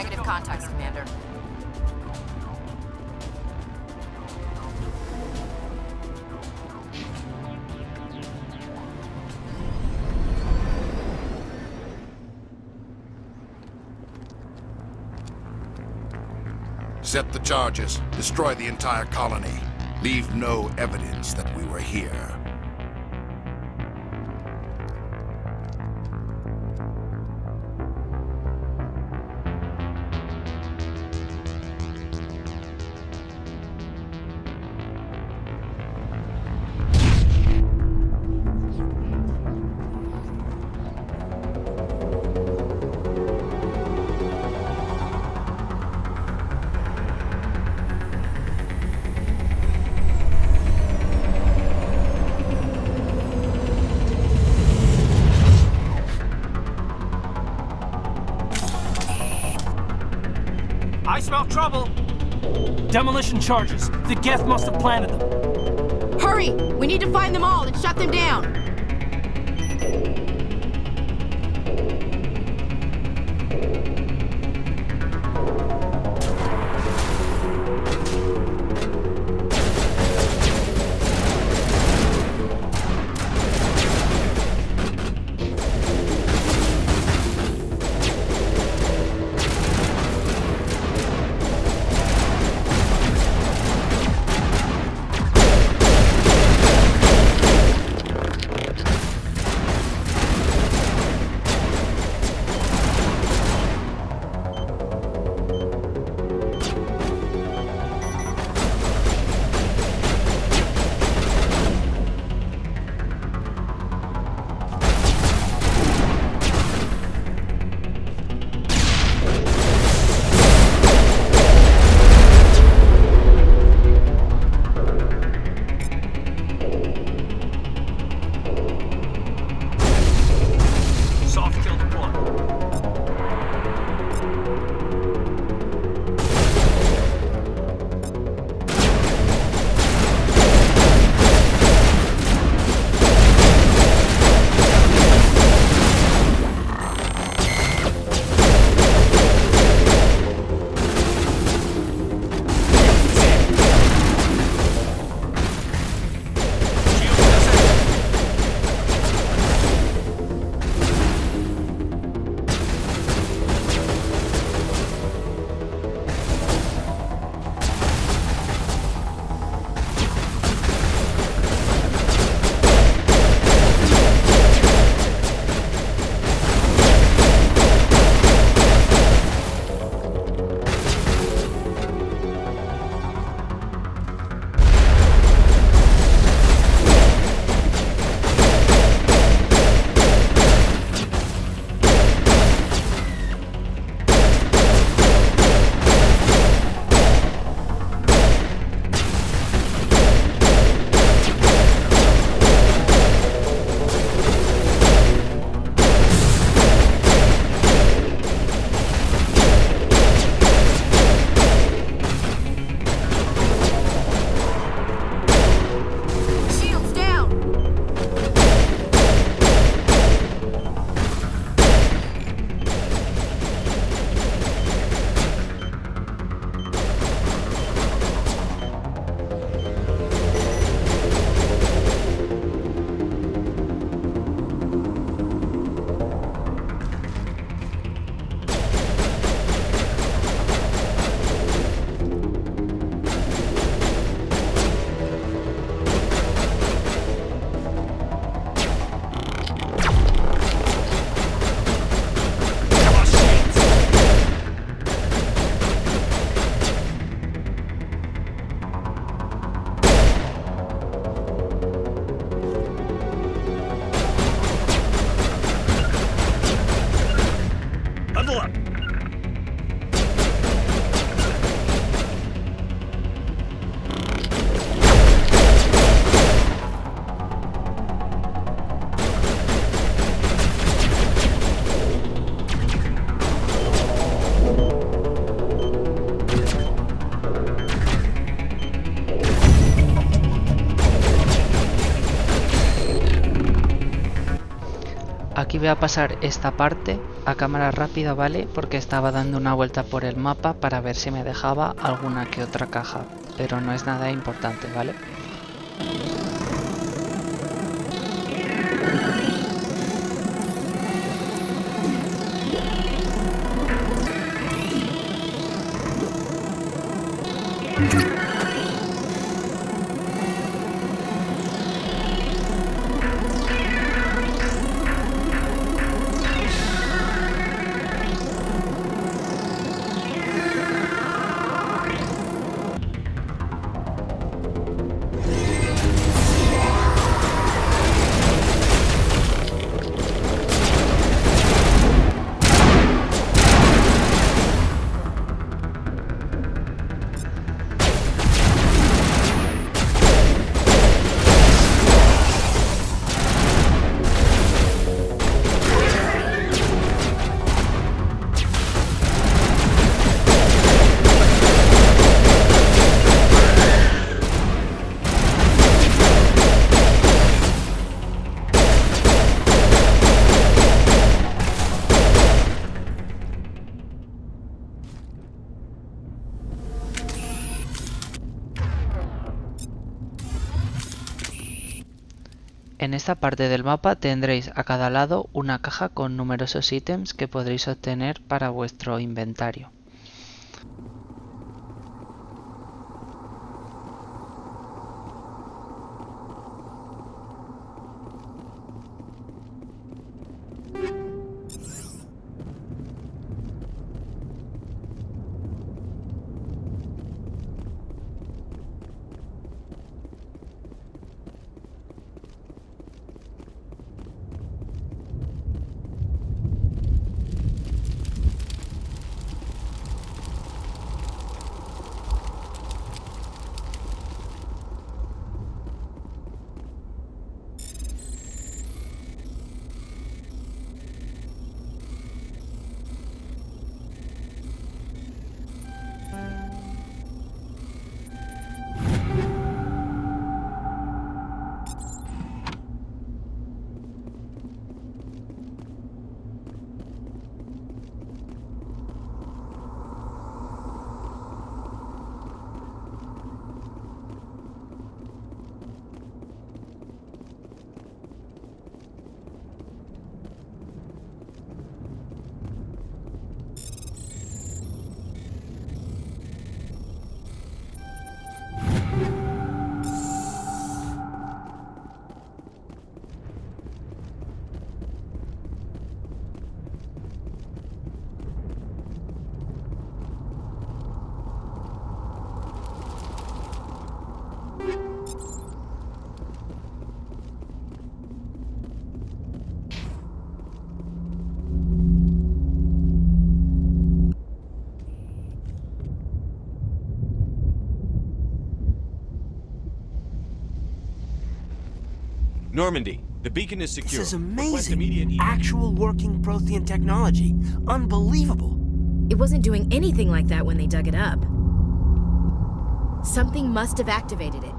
Negative contacts, Commander. Set the charges. Destroy the entire colony. Leave no evidence that we were here. I smell trouble! Demolition charges. The Geth must have planted them. Hurry! We need to find them all and shut them down! Aquí voy a pasar esta parte a cámara rápida, ¿vale? Porque estaba dando una vuelta por el mapa para ver si me dejaba alguna que otra caja, pero no es nada importante, ¿vale? En esta parte del mapa tendréis a cada lado una caja con numerosos ítems que podréis obtener para vuestro inventario. Normandy, the beacon is secure. This is amazing. Actual working Prothean technology. Unbelievable. It wasn't doing anything like that when they dug it up. Something must have activated it.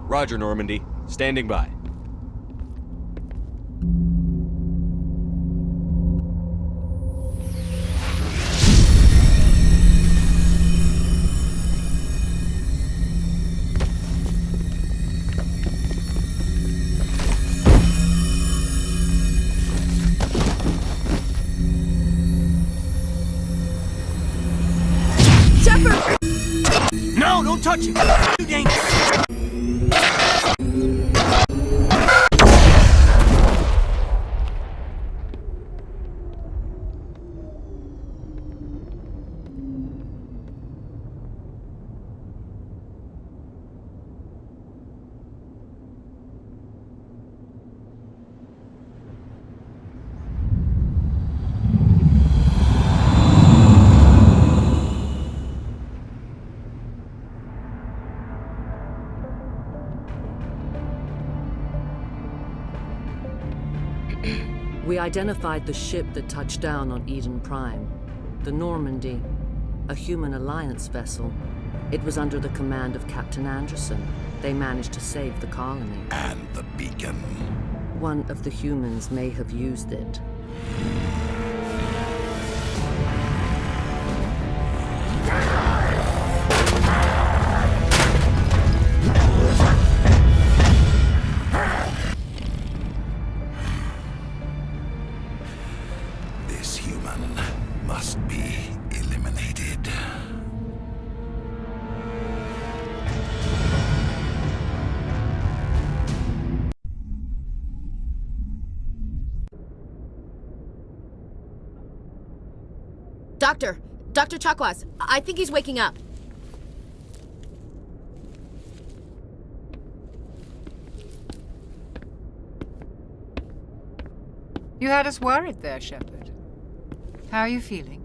Roger, Normandy. Standing by. No, don't touch it! Too dangerous! We identified the ship that touched down on Eden Prime. The Normandie, a human alliance vessel. It was under the command of Captain Anderson. They managed to save the colony. And the beacon. One of the humans may have used it. This human must be eliminated. Dr. Chakwas, I think he's waking up. You had us worried there, Shepard. How are you feeling?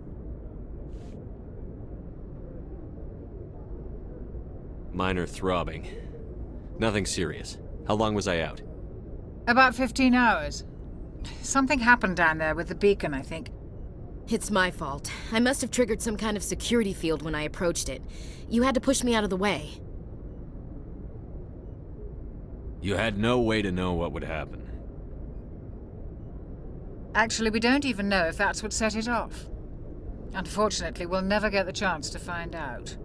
Minor throbbing. Nothing serious. How long was I out? About 15 hours. Something happened down there with the beacon, I think. It's my fault. I must have triggered some kind of security field when I approached it. You had to push me out of the way. You had no way to know what would happen. Actually, we don't even know if that's what set it off. Unfortunately, we'll never get the chance to find out.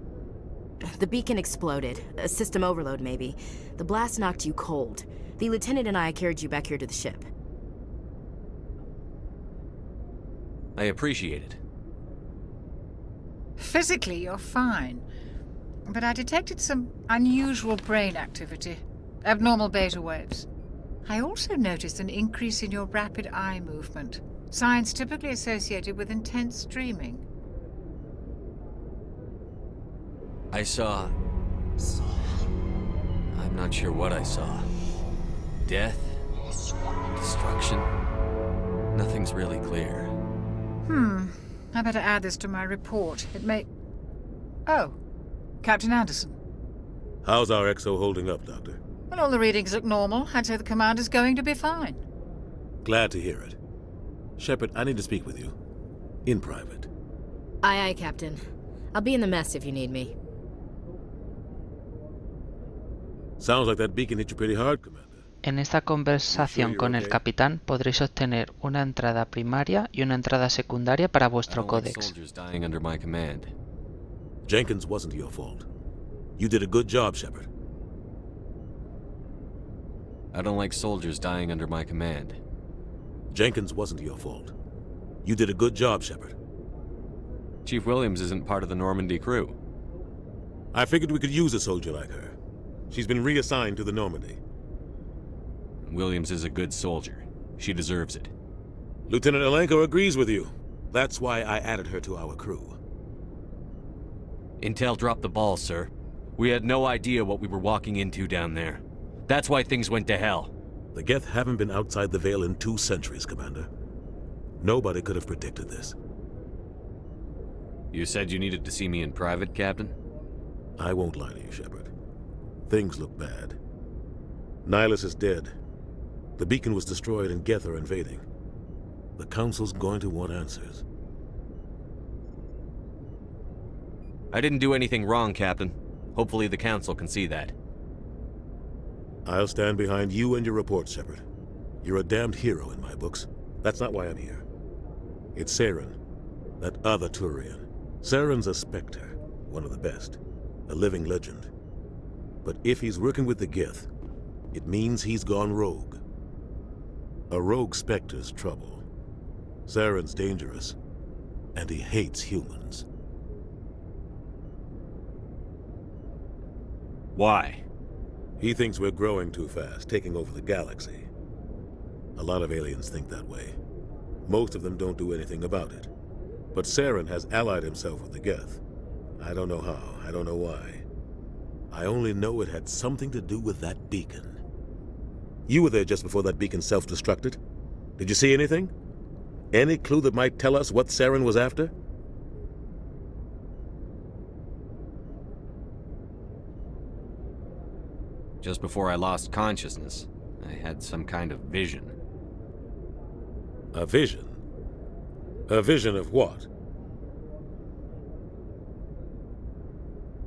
The beacon exploded. A system overload, maybe. The blast knocked you cold. The lieutenant and I carried you back here to the ship. I appreciate it. Physically, you're fine. But I detected some unusual brain activity. Abnormal beta waves. I also noticed an increase in your rapid eye movement. Signs typically associated with intense dreaming. I saw... I'm not sure what I saw. Death? Destruction? Nothing's really clear. I better add this to my report. It may... Oh, Captain Anderson. How's our XO holding up, Doctor? Well, all the readings look normal. I'd say the commander's going to be fine. Glad to hear it. Shepard, I need to speak with you. In private. Aye, Captain. I'll be in the mess if you need me. Sounds like that beacon hit you pretty hard, Commander. En esta conversación con el capitán podréis obtener una entrada primaria y una entrada secundaria para vuestro códex. Jenkins wasn't your fault. You did a good job, Shepard. I don't like soldiers dying under my command. Jenkins wasn't your fault. You did a good job, Shepard. Chief Williams isn't part of the Normandy crew. I figured we could use a soldier like her. She's been reassigned to the Normandy. Williams is a good soldier. She deserves it. Lieutenant Alenko agrees with you. That's why I added her to our crew. Intel dropped the ball, sir. We had no idea what we were walking into down there. That's why things went to hell. The Geth haven't been outside the Veil in 2 centuries, Commander. Nobody could have predicted this. You said you needed to see me in private, Captain? I won't lie to you, Shepard. Things look bad. Nihilus is dead. The beacon was destroyed and Geth are invading. The Council's going to want answers. I didn't do anything wrong, Captain. Hopefully the Council can see that. I'll stand behind you and your report, Shepard. You're a damned hero in my books. That's not why I'm here. It's Saren, that other Turian. Saren's a Spectre, one of the best. A living legend. But if he's working with the Geth, it means he's gone rogue. A rogue Spectre's trouble. Saren's dangerous, and he hates humans. Why? He thinks we're growing too fast, taking over the galaxy. A lot of aliens think that way. Most of them don't do anything about it. But Saren has allied himself with the Geth. I don't know how, I don't know why. I only know it had something to do with that beacon. You were there just before that beacon self-destructed. Did you see anything? Any clue that might tell us what Saren was after? Just before I lost consciousness, I had some kind of vision. A vision? A vision of what?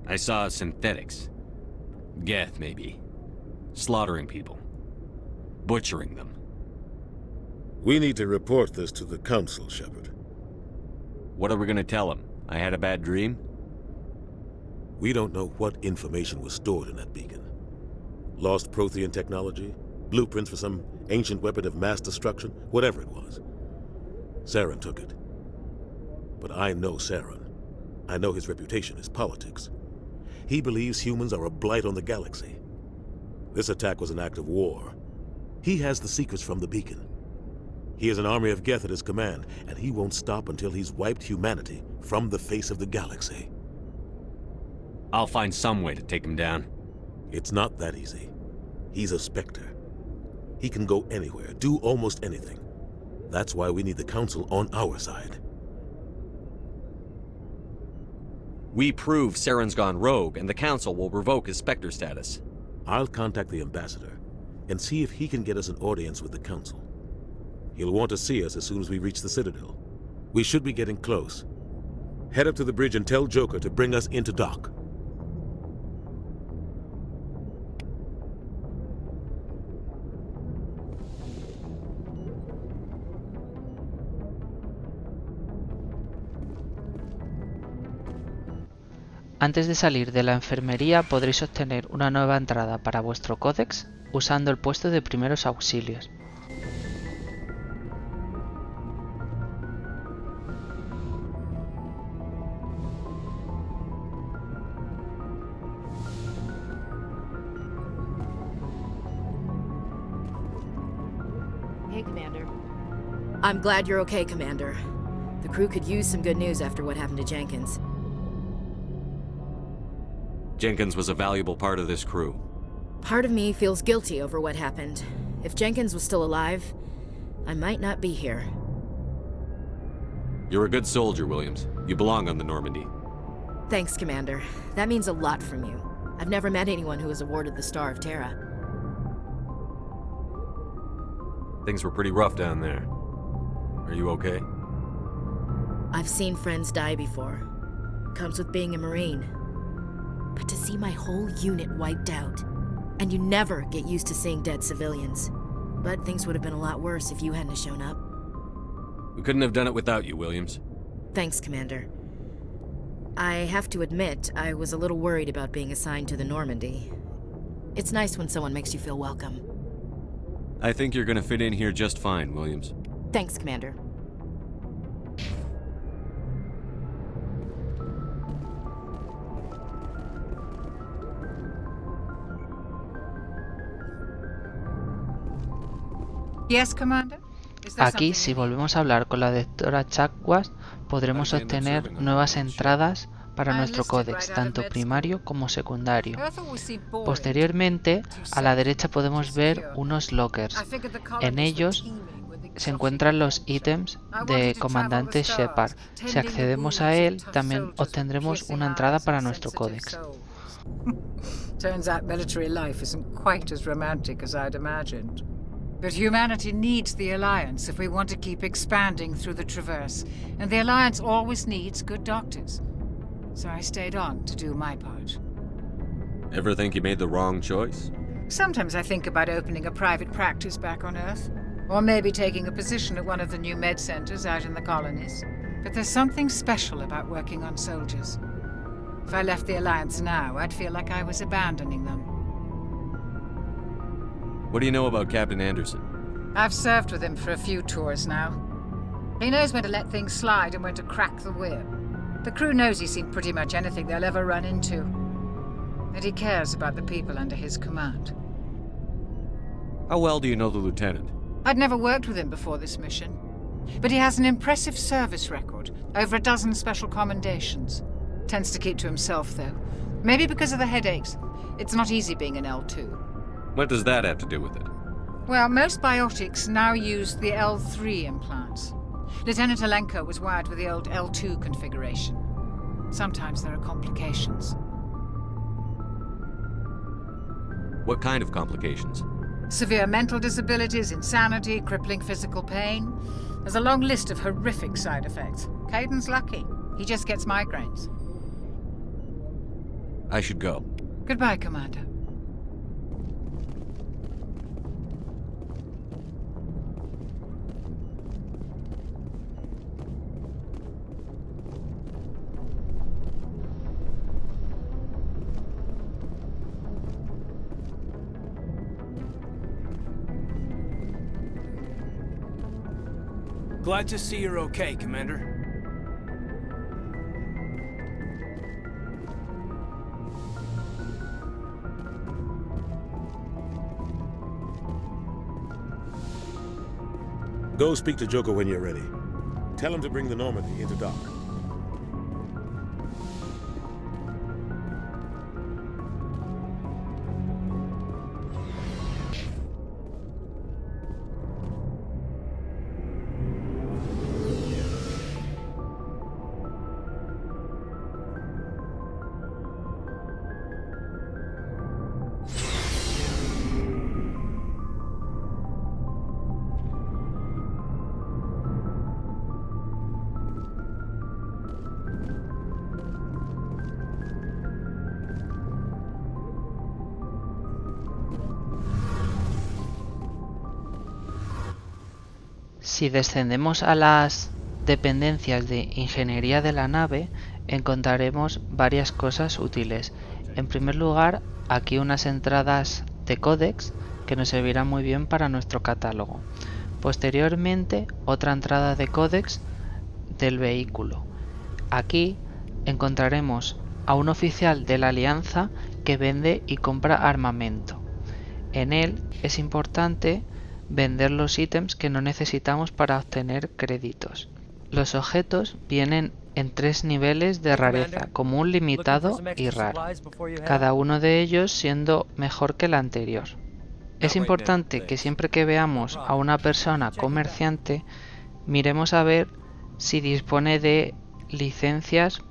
I saw synthetics. Geth, maybe. Slaughtering people. Butchering them. We need to report this to the Council, Shepard. What are we gonna tell him? I had a bad dream? We don't know what information was stored in that beacon. Lost Prothean technology? Blueprints for some ancient weapon of mass destruction? Whatever it was. Saren took it. But I know Saren. I know his reputation is politics. He believes humans are a blight on the galaxy. This attack was an act of war. He has the secrets from the beacon. He has an army of Geth at his command, and he won't stop until he's wiped humanity from the face of the galaxy. I'll find some way to take him down. It's not that easy. He's a Spectre. He can go anywhere, do almost anything. That's why we need the Council on our side. We prove Saren's gone rogue, and the Council will revoke his Spectre status. I'll contact the Ambassador and see if he can get us an audience with the Council. He'll want to see us as soon as we reach the Citadel. We should be getting close. Head up to the bridge and tell Joker to bring us into dock. Antes de salir de la enfermería podréis obtener una nueva entrada para vuestro códex usando el puesto de primeros auxilios. Hey, Commander. I'm glad you're okay, Commander. The crew could use some good news after what happened to Jenkins. Jenkins was a valuable part of this crew. Part of me feels guilty over what happened. If Jenkins was still alive, I might not be here. You're a good soldier, Williams. You belong on the Normandy. Thanks, Commander. That means a lot from you. I've never met anyone who was awarded the Star of Terra. Things were pretty rough down there. Are you okay? I've seen friends die before. Comes with being a Marine. But to see my whole unit wiped out, and you never get used to seeing dead civilians. But things would have been a lot worse if you hadn't shown up. We couldn't have done it without you, Williams. Thanks, Commander. I have to admit, I was a little worried about being assigned to the Normandy. It's nice when someone makes you feel welcome. I think you're gonna fit in here just fine, Williams. Thanks, Commander. Yes, Commander? Aquí, si volvemos a hablar con la doctora Chakwas, podremos obtener nuevas entradas para nuestro códex, tanto primario como secundario. Posteriormente, a la derecha podemos ver unos lockers. En ellos se encuentran los ítems de comandante Shepard. Si accedemos a él, también obtendremos una entrada para nuestro códex. Turns out military life isn't quite as romantic as I'd imagined. But humanity needs the Alliance if we want to keep expanding through the Traverse, and the Alliance always needs good doctors. So I stayed on to do my part. Ever think you made the wrong choice? Sometimes I think about opening a private practice back on Earth, or maybe taking a position at one of the new med centers out in the colonies. But there's something special about working on soldiers. If I left the Alliance now, I'd feel like I was abandoning them. What do you know about Captain Anderson? I've served with him for a few tours now. He knows when to let things slide and when to crack the whip. The crew knows he's seen pretty much anything they'll ever run into. And he cares about the people under his command. How well do you know the lieutenant? I'd never worked with him before this mission. But he has an impressive service record, over a dozen special commendations. Tends to keep to himself, though. Maybe because of the headaches. It's not easy being an L2. What does that have to do with it? Well, most biotics now use the L3 implants. Lieutenant Alenko was wired with the old L2 configuration. Sometimes there are complications. What kind of complications? Severe mental disabilities, insanity, crippling physical pain. There's a long list of horrific side effects. Caden's lucky. He just gets migraines. I should go. Goodbye, Commander. Glad to see you're okay, Commander. Go speak to Joker when you're ready. Tell him to bring the Normandy into dock. Si descendemos a las dependencias de ingeniería de la nave, encontraremos varias cosas útiles. En primer lugar, aquí unas entradas de códex que nos servirán muy bien para nuestro catálogo. Posteriormente, otra entrada de códex del vehículo. Aquí encontraremos a un oficial de la Alianza que vende y compra armamento. En él es importante vender los ítems que no necesitamos para obtener créditos. Los objetos vienen en 3 niveles de rareza, común, limitado y raro, cada uno de ellos siendo mejor que el anterior. Es importante que siempre que veamos a una persona comerciante, miremos a ver si dispone de licencias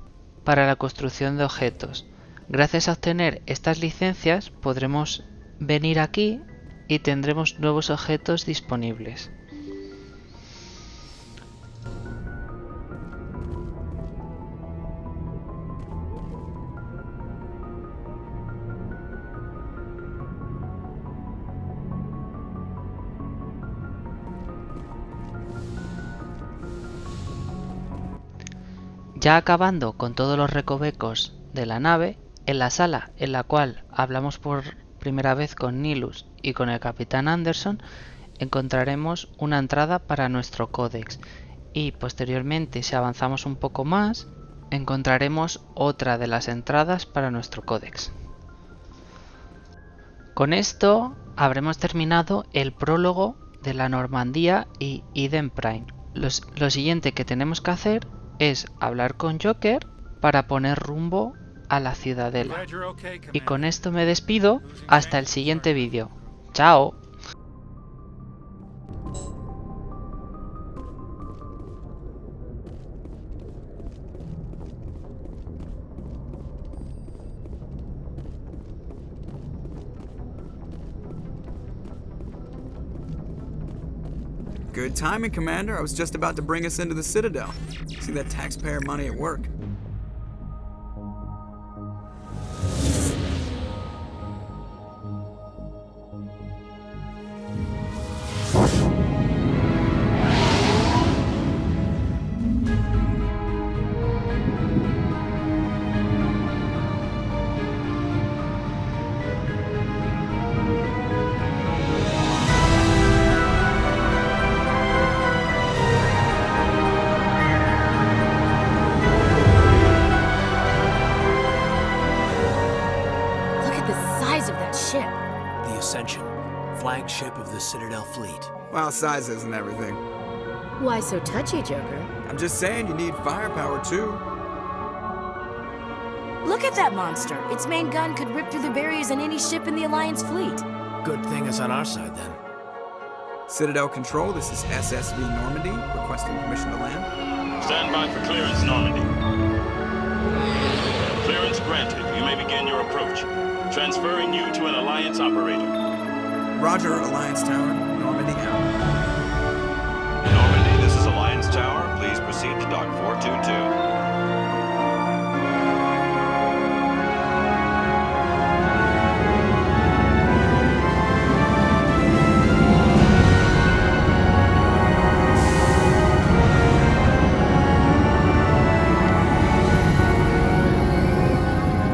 para la construcción de objetos. Gracias a obtener estas licencias podremos venir aquí y tendremos nuevos objetos disponibles. Ya acabando con todos los recovecos de la nave, en la sala en la cual hablamos por primera vez con Nilus y con el capitán Anderson, encontraremos una entrada para nuestro códex y posteriormente, si avanzamos un poco más, encontraremos otra de las entradas para nuestro códex. Con esto habremos terminado el prólogo de la Normandía y Eden Prime. Lo siguiente que tenemos que hacer es hablar con Joker para poner rumbo a la ciudadela. Y con esto me despido hasta el siguiente vídeo. ¡Chao! Good timing, Commander. I was just about to bring us into the Citadel. See that taxpayer money at work. Flagship of the Citadel fleet. Well, size isn't everything. Why so touchy, Joker? I'm just saying you need firepower too. Look at that monster! Its main gun could rip through the barriers in any ship in the Alliance fleet. Good thing it's on our side then. Citadel Control, this is SSV Normandy, requesting permission to land. Stand by for clearance, Normandy. Clearance granted. You may begin your approach. Transferring you to an Alliance operator. Roger, Alliance Tower. Normandy out. Normandy, this is Alliance Tower. Please proceed to Dock 422.